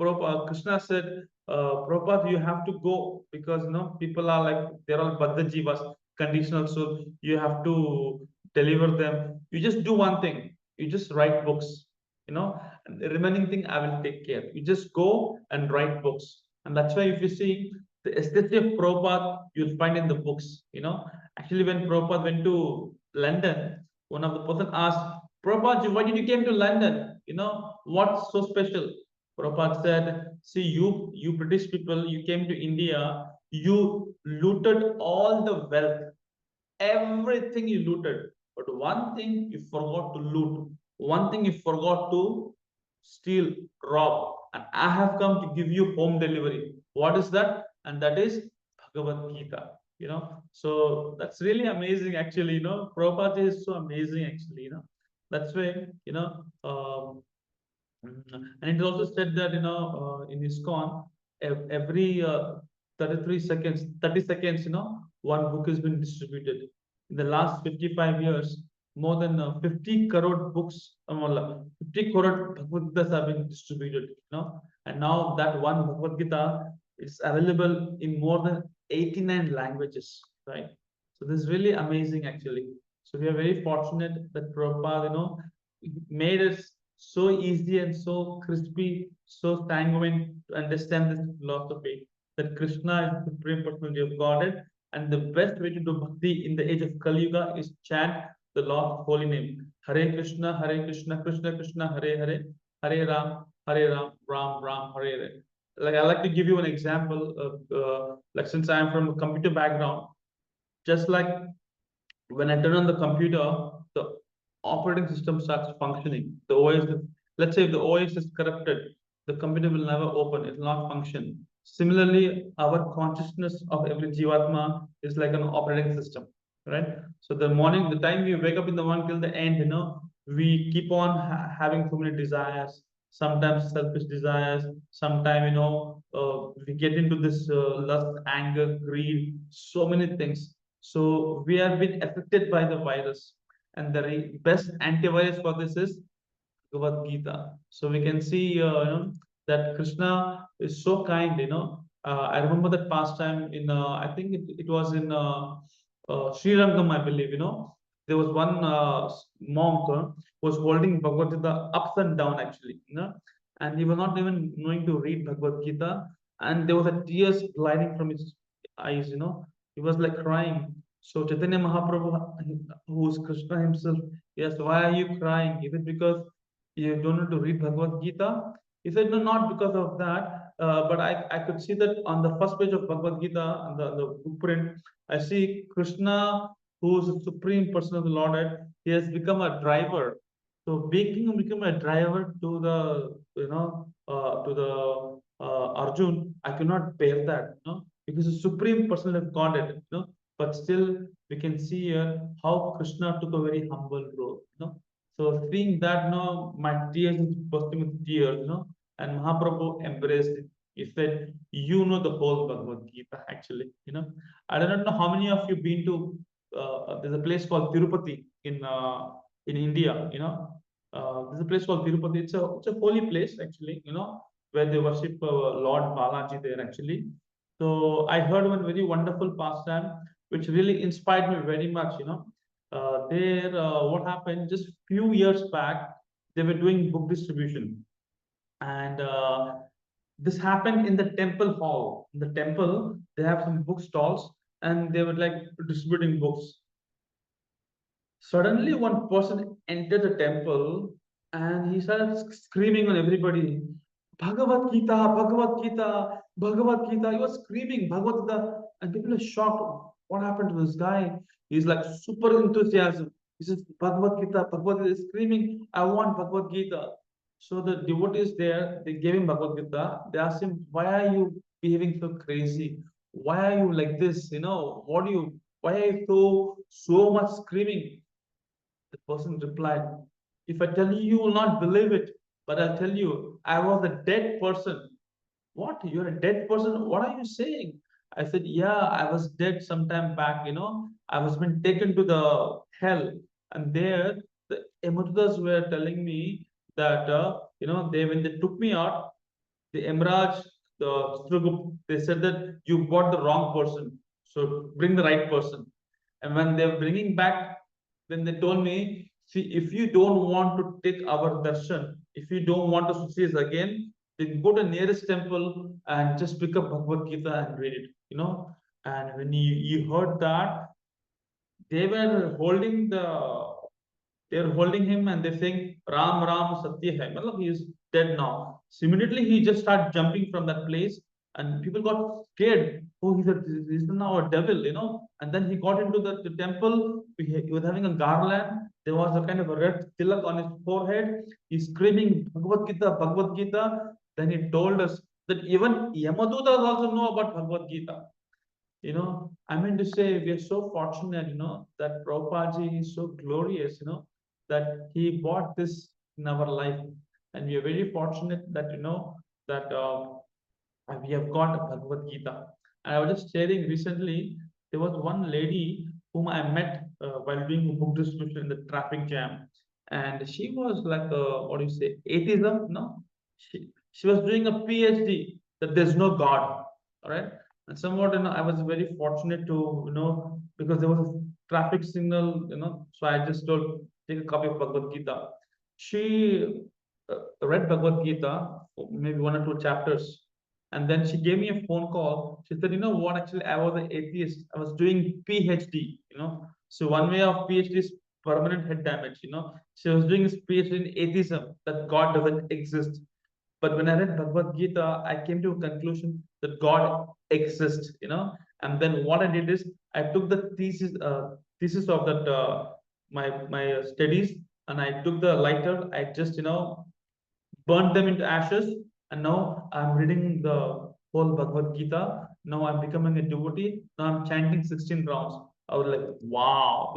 Prabhupada, Krishna said, Prabhupada, you have to go, because people are like, they're all Baddha Jivas, conditional soul. You have to deliver them. You just do one thing, you just write books, and the remaining thing I will take care. You just go and write books. And that's why if you see the aesthetic of Prabhupada, you'll find in the books. Actually, when Prabhupada went to London, one of the person asked, Prabhupada, why did you came to London? What's so special? Prabhupada said, see, you British people, you came to India, you looted all the wealth, everything you looted. But one thing you forgot to loot, one thing you forgot to steal, rob. And I have come to give you home delivery. What is that? And that is Bhagavad Gita. So that's really amazing, actually. Prabhupada is so amazing, actually. That's why, and it also said that, in ISKCON, every 33 seconds, 30 seconds, one book has been distributed. In the last 55 years, more than 50 crore books, 50 crore Bhagavad Gitas have been distributed, and now that one Bhagavad Gita is available in more than 89 languages, right? So this is really amazing, actually. So we are very fortunate that Prabhupada, made it so easy and so crispy, so sanguine to understand this philosophy that Krishna is the supreme personality of Godhead, and the best way to do bhakti in the age of Kali Yuga is chant the Lord's holy name. Hare Krishna, Krishna Krishna, Hare Hare, Hare Ram, Ram Ram, Hare Hare. Like I like to give you an example of, like since I am from a computer background, just like when I turn on the computer, the operating system starts functioning. The OS, let's say if the OS is corrupted, the computer will never open, it will not function. Similarly, our consciousness of every Jivatma is like an operating system, right? So the morning, the time we wake up in the morning till the end, we keep on having so many desires, sometimes selfish desires, sometimes, we get into this lust, anger, greed, so many things. So we have been affected by the virus, and the best antivirus for this is Bhagavad Gita. So we can see, that Krishna is so kind. I remember that past time in, I think it was in Sri Rangam, I believe. There was one monk was holding Bhagavad Gita ups and down, actually. And he was not even knowing to read Bhagavad Gita, and there was a tears gliding from his eyes. He was like crying. So Chaitanya Mahaprabhu, who is Krishna himself, yes, why are you crying? Is it because you don't know to read Bhagavad Gita? He said, no, not because of that. But I could see that on the first page of Bhagavad Gita, on the book print, I see Krishna, who is the supreme person of the Lord, he has become a driver. So making him become a driver to the, to the Arjun, I cannot bear that, because the supreme person of Godhead, but still we can see here how Krishna took a very humble role, so seeing that, my tears is bursting with tears, and Mahaprabhu embraced it. He said, "You know the whole Bhagavad Gita, actually." I don't know how many of you been to. There's a place called Tirupati in India. There's a place called Tirupati. It's a holy place, actually. Where they worship Lord Balaji there, actually. So I heard one very wonderful pastime, which really inspired me very much. What happened just few years back, they were doing book distribution, and this happened in the temple hall. In the temple, they have some book stalls, and they were like distributing books. Suddenly, one person entered the temple, and he started screaming on everybody, Bhagavad Gita, Bhagavad Gita, Bhagavad Gita. He was screaming Bhagavad Gita, and people are shocked. What happened to this guy? He's like super enthusiasm. He says, Bhagavad Gita, Bhagavad Gita. He's screaming, I want Bhagavad Gita. So the devotees there, they gave him Bhagavad Gita. They asked him, why are you behaving so crazy? Why are you like this? Why are you so much screaming? The person replied, if I tell you, you will not believe it. But I'll tell you, I was a dead person. What? You're a dead person? What are you saying? I said, yeah, I was dead some time back. I was been taken to the hell. And there, the Emudas were telling me that, when they took me out, the Emraj, the Chitragupt, they said that you brought the wrong person. So bring the right person. And when they're bringing back, then they told me, see, if you don't want to take our darshan, if you don't want to see us again, then go to nearest temple and just pick up Bhagavad Gita and read it. And when you heard that, they were holding they're holding him and they're saying Ram Ram Satya Hai. Matlab, he is dead now. So immediately he just started jumping from that place, and people got scared. Oh, he's now a devil. And then he got into the temple. He was having a garland. There was a kind of a red tilak on his forehead. He's screaming Bhagavad Gita, Bhagavad Gita. Then he told us that even Yamadutas also know about Bhagavad Gita. I mean to say, we are so fortunate, that Prabhupada is so glorious, that he bought this in our life. And we are very fortunate that, that we have got Bhagavad Gita. And I was just sharing recently, there was one lady whom I met while doing book distribution in the traffic jam. And she was like, what do you say, atheism? No, she was doing a PhD that there's no God. All right. And somewhat, I was very fortunate to, because there was a traffic signal, so I just told, take a copy of Bhagavad Gita. She read Bhagavad Gita, maybe one or two chapters, and then she gave me a phone call. She said, you know what, actually, I was an atheist. I was doing PhD. So one way of PhD is permanent head damage. She was doing this PhD in atheism, that God doesn't exist. But when I read Bhagavad Gita, I came to a conclusion that God exists. And then what I did is I took the thesis of that my studies, and I took the lighter. I just burnt them into ashes, and now I'm reading the whole Bhagavad Gita. Now I'm becoming a devotee. Now I'm chanting 16 rounds. I was like, wow,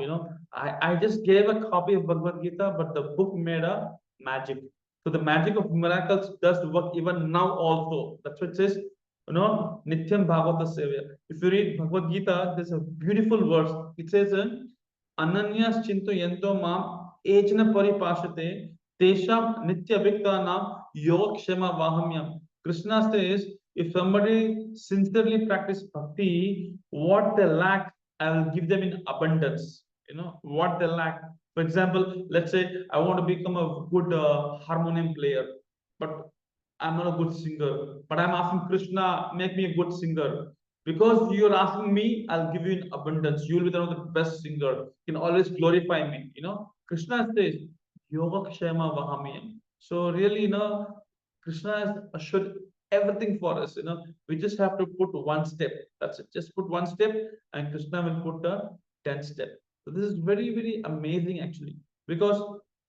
I just gave a copy of Bhagavad Gita, but the book made a magic. So the magic of miracles does work even now also. That's what it says, Nityam Bhagavata Sevya. If you read Bhagavad Gita, there's a beautiful verse. It says, Ananyas Chintu Yanto Mam Ejna Paripashate Tesham Nitya Viktanam Yogakshema Vahamyam. Krishna says, if somebody sincerely practice bhakti, what they lack, I will give them in abundance. What they lack. For example, let's say I want to become a good harmonium player, but I'm not a good singer. But I'm asking Krishna, make me a good singer. Because you're asking me, I'll give you in abundance. You'll be the best singer. You can always glorify me. Krishna says, Yoga Kshema Vahamiyam. So really, Krishna has assured everything for us. We just have to put one step. That's it. Just put one step, and Krishna will put a 10 step. So this is very, very amazing actually. Because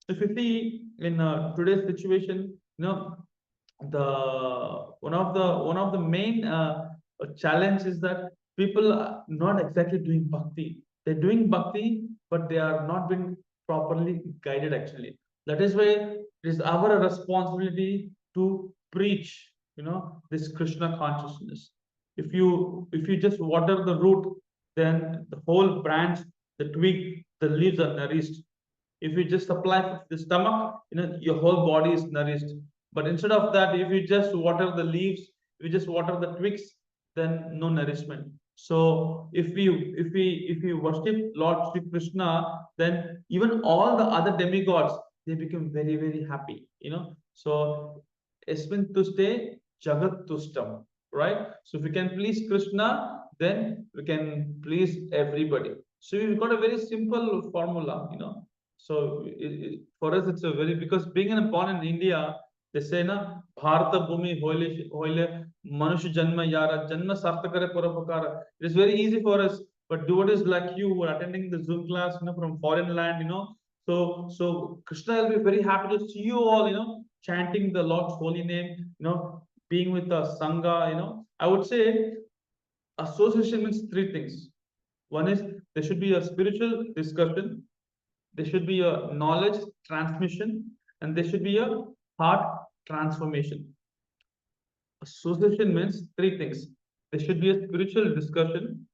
if you see in today's situation, the one of the main challenge is that people are not exactly doing bhakti. They're doing bhakti, but they are not being properly guided actually. That is why it is our responsibility to preach, this Krishna consciousness. If you just water the root, then the whole branch, the twig, the leaves are nourished. If you just supply the stomach, your whole body is nourished. But instead of that, if you just water the leaves, if you just water the twigs, then no nourishment. So if we worship Lord Sri Krishna, then even all the other demigods, they become very, very happy. So Esmin tuste Jagat tustam, right? So if we can please Krishna, then we can please everybody. So we've got a very simple formula. So for us, it's a very, because being born in India, they say na Bharata Bhumi hoile Manusha Janma Yara Janma Sartakare Paropakara. It is very easy for us, but devotees like you who are attending the Zoom class, from foreign land. So Krishna will be very happy to see you all, chanting the Lord's holy name, being with the Sangha. I would say association means three things. One is there should be a spiritual discussion, there should be a knowledge transmission, and there should be a heart transformation. Association means three things. There should be a spiritual discussion,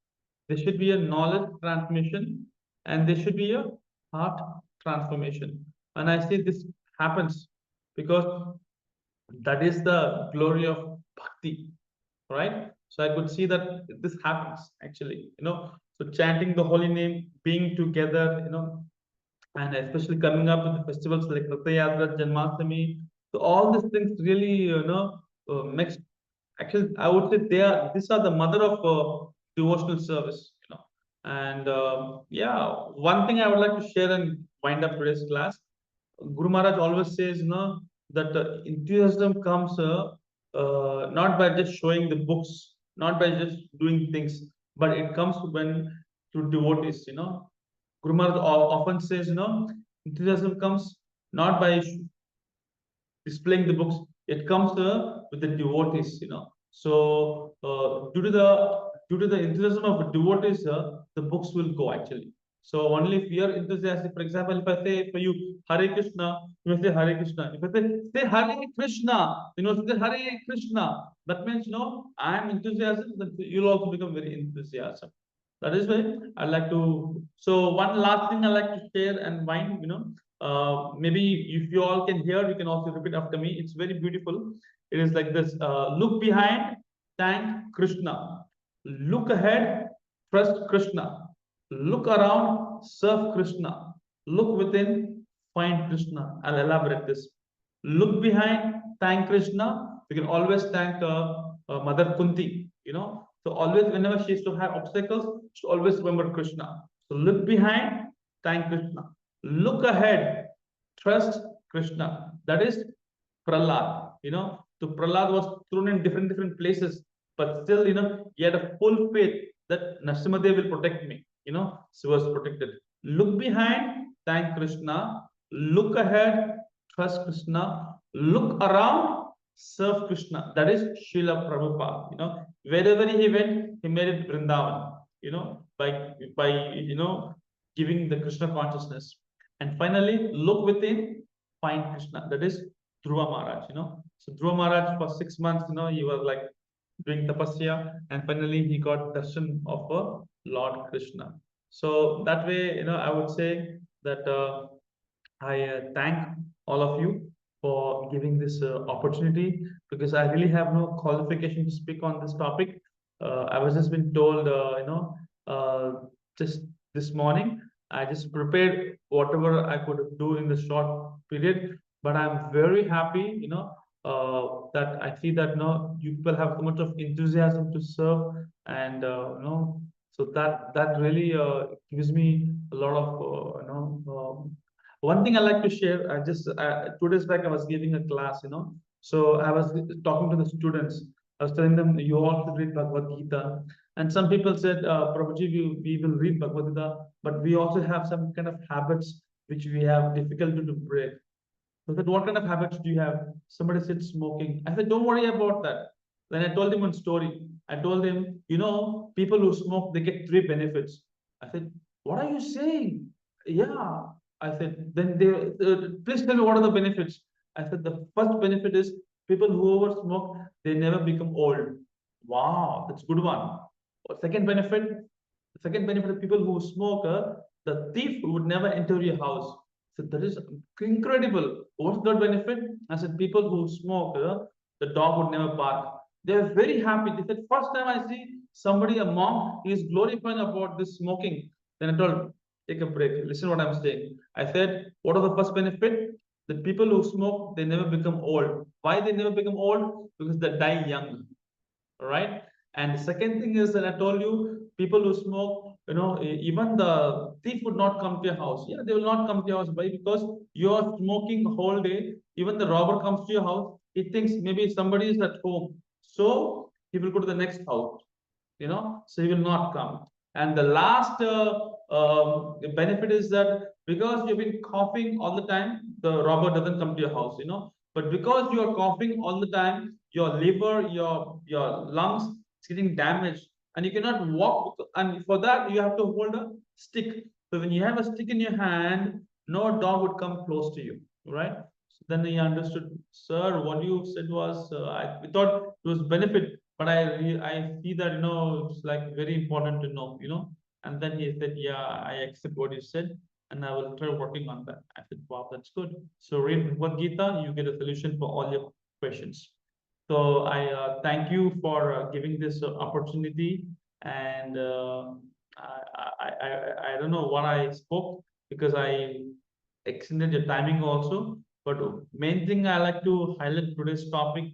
there should be a knowledge transmission, and there should be a heart transformation. And I say this happens because that is the glory of bhakti, right? So I could see that this happens actually. So chanting the holy name, being together, and especially coming up with the festivals like Ratha Yatra, Janmashtami. So all these things really, makes, actually, I would say these are the mother of devotional service. And yeah, one thing I would like to share and wind up today's class. Guru Maharaj always says, that enthusiasm comes not by just showing the books, not by just doing things, but it comes when through devotees. Guru Maharaj often says, enthusiasm comes not by displaying the books, it comes with the devotees. So due to the enthusiasm of the devotees, the books will go actually. So only if you're enthusiastic, for example, if I say for you Hare Krishna, you will say Hare Krishna. If I say Hare Krishna, you know, say Hare Krishna. That means I am enthusiastic. Then you'll also become very enthusiastic. That is why I like to. So one last thing I like to share and wind. Maybe if you all can hear, you can also repeat after me. It's very beautiful. It is like this: look behind, thank Krishna. Look ahead, trust Krishna. Look around, serve Krishna. Look within, find Krishna. I'll elaborate this. Look behind, thank Krishna. We can always thank Mother Kunti. So always, whenever she used to have obstacles, she always remember Krishna. So look behind, thank Krishna. Look ahead, trust Krishna. That is Prahlad. So Prahlad was thrown in different places, but still, he had a full faith that Nrsimhadev will protect me. So he was protected. Look behind, thank Krishna. Look ahead, trust Krishna. Look around, serve Krishna. That is Srila Prabhupada. Wherever he went, he made it Vrindavan. By giving the Krishna consciousness. And finally, look within, find Krishna. That is Dhruva Maharaj. So Dhruva Maharaj for 6 months, he was like doing tapasya, and finally he got darshan of Lord Krishna. So that way, I would say that I thank all of you for giving this opportunity, because I really have no qualification to speak on this topic. I was just been told, just this morning, I just prepared whatever I could do in the short period, but I'm very happy, that I see that you people have so much of enthusiasm to serve, and so that really gives me a lot of one thing I like to share. I just 2 days back I was giving a class, so I was talking to the students. I was telling them, you all should read Bhagavad Gita. And some people said, Prabhuji, we will read Bhagavad Gita, but we also have some kind of habits which we have difficulty to break. So I said, what kind of habits do you have? Somebody said smoking. I said, don't worry about that. Then I told him one story. I told him, people who smoke, they get 3 benefits. I said, what are you saying? Yeah. I said, then please tell me what are the benefits. I said, the first benefit is people who over smoke, they never become old. Wow, that's a good one. Second benefit, the second benefit of people who smoke, the thief would never enter your house. So that is incredible. What's the benefit? I said, people who smoke, the dog would never bark. They are very happy. They said, first time I see somebody, a monk, he is glorifying about this smoking. Then I told, take a break. Listen what I'm saying. I said, what are the first benefit? The people who smoke, they never become old. Why they never become old? Because they die young. Right? And the second thing is that I told you, people who smoke, even the thief would not come to your house. Yeah, they will not come to your house. Why? Because you are smoking the whole day. Even the robber comes to your house, he thinks maybe somebody is at home. So he will go to the next house, so he will not come. And the last benefit is that because you've been coughing all the time, the robber doesn't come to your house, but because you are coughing all the time, your liver, your lungs is getting damaged, and you cannot walk. And for that, you have to hold a stick. So when you have a stick in your hand, no dog would come close to you, right? So then he understood, sir, what you said was, we thought it was benefit, but I see that it's like very important to know, And then he said, yeah, I accept what you said, and I will try working on that. I said, wow, that's good. So read Bhagavad Gita, you get a solution for all your questions. So I thank you for giving this opportunity, and I don't know what I spoke, because I extended the timing also. But main thing I like to highlight today's topic,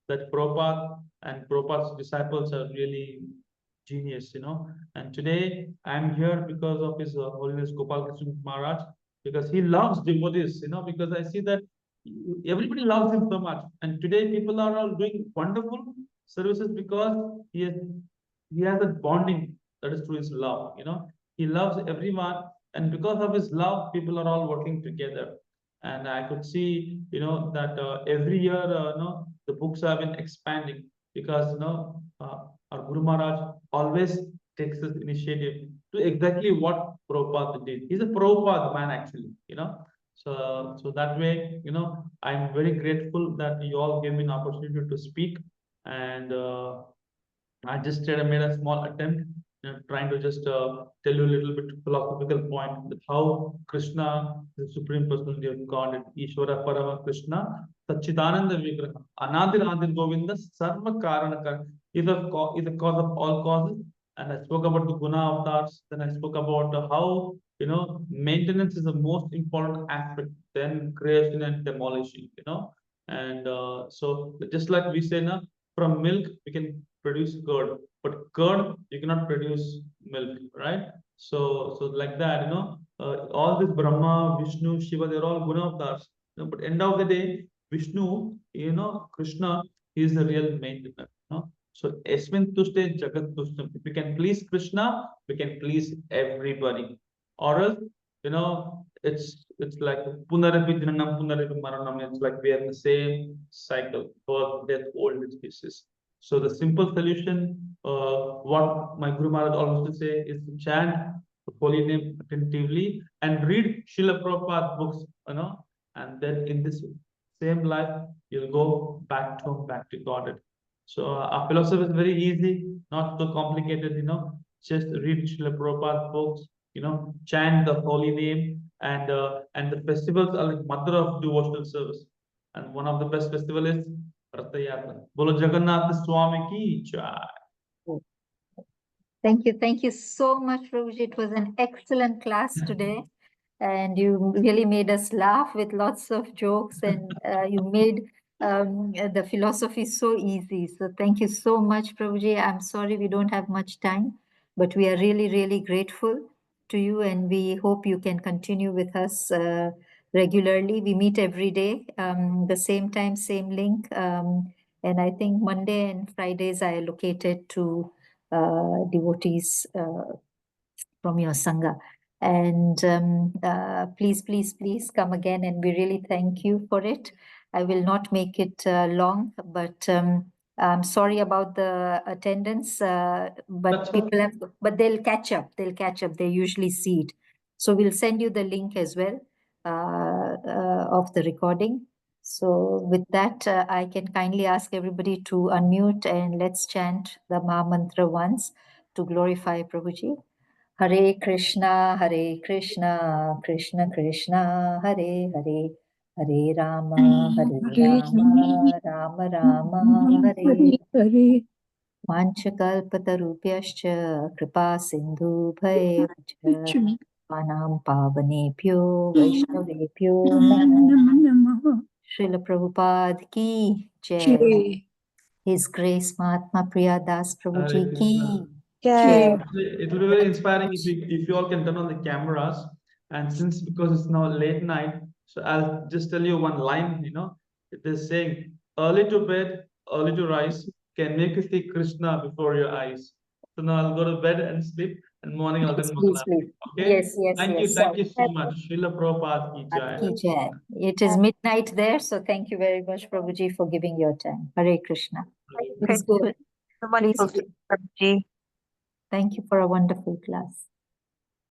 that Prabhupada and Prabhupada's disciples are really genius, And today I'm here because of His Holiness Gopal Krishna Maharaj, because he loves devotees, because I see that everybody loves him so much. And today people are all doing wonderful services because he has a bonding that is through his love. He loves everyone, and because of his love, people are all working together. And I could see, that every year, the books have been expanding, because our Guru Maharaj always takes this initiative to exactly what Prabhupada did. He's a Prabhupada man, actually, you know. So that way, you know, I'm very grateful that you all gave me an opportunity to speak, and I just made a small attempt, you know, trying to just tell you a little bit philosophical point with how Krishna, the Supreme Personality of God, Ishvara Parama Krishna, Satchitananda Vigraha, Anadir Adir Govinda, Sarva Karanaka, is the cause of all causes. And I spoke about the Guna avatars. Then I spoke about how, you know, maintenance is the most important aspect, then creation and demolishing, you know. And so just like we say now, from milk we can produce curd, but curd you cannot produce milk, right? So like that, you know, all this Brahma, Vishnu, Shiva, they're all guna avatars, you know, but end of the day, Vishnu, you know, Krishna is the real maintainer, you know. So Esmin Tushte Jagat Tushtam. If we can please Krishna, we can please everybody. Or else, you know, it's like Punarapi Jananam, Punarapi Maranam. It's like we are in the same cycle, birth, death, old diseases. So the simple solution, what my Guru Maharaj always used to say, is to chant the holy name attentively and read Srila Prabhupada books, you know, and then in this same life, you'll go back to Godhead. So our philosophy is very easy, not too complicated, you know. Just read Srila Prabhupada books, you know, chant the holy name, and the festivals are like mother of devotional service. And one of the best festival is Ratha Yatra. Bolo Jagannath Swami ki jai. Thank you so much, Prabhuji. It was an excellent class today, and you really made us laugh with lots of jokes, and you made the philosophy so easy. So thank you so much, Prabhuji. I'm sorry we don't have much time, but we are really, really grateful to you, and we hope you can continue with us regularly. We meet every day, the same time, same link, and I think Monday and Fridays are allocated to devotees from your Sangha. And please, please, please come again. And we really thank you for it. I will not make it long, but I'm sorry about the attendance. But people have, but they'll catch up. They'll catch up. They usually see it. So we'll send you the link as well of the recording. So with that, I can kindly ask everybody to unmute and let's chant the Maha Mantra once to glorify Prabhuji. Hare Krishna, Krishna Krishna, Hare Hare, Hare Rama, Rama Rama, Hare Hare. Vanchakalpatarubhyascha Kripa Sindhu Bhayavach Panam Pavanebhyo Vaishnavebhyo Namo Srila Prabhupada ki Jai. His Grace Mahatma Priya Das Prabhuji ki Jai. It will be very inspiring if you all can turn on the cameras. And since because it's now late night, so I'll just tell you one line, you know, it is saying, early to bed, early to rise, can make you see Krishna before your eyes. So now I'll go to bed and sleep, and morning I'll do Mangala. Okay? Thank you so much. Srila Prabhupada ki jai. Ki jai. It is midnight there, so thank you very much, Prabhuji, for giving your time. Hare Krishna. Please go. Wonderful, Prabhuji. Thank you for a wonderful class.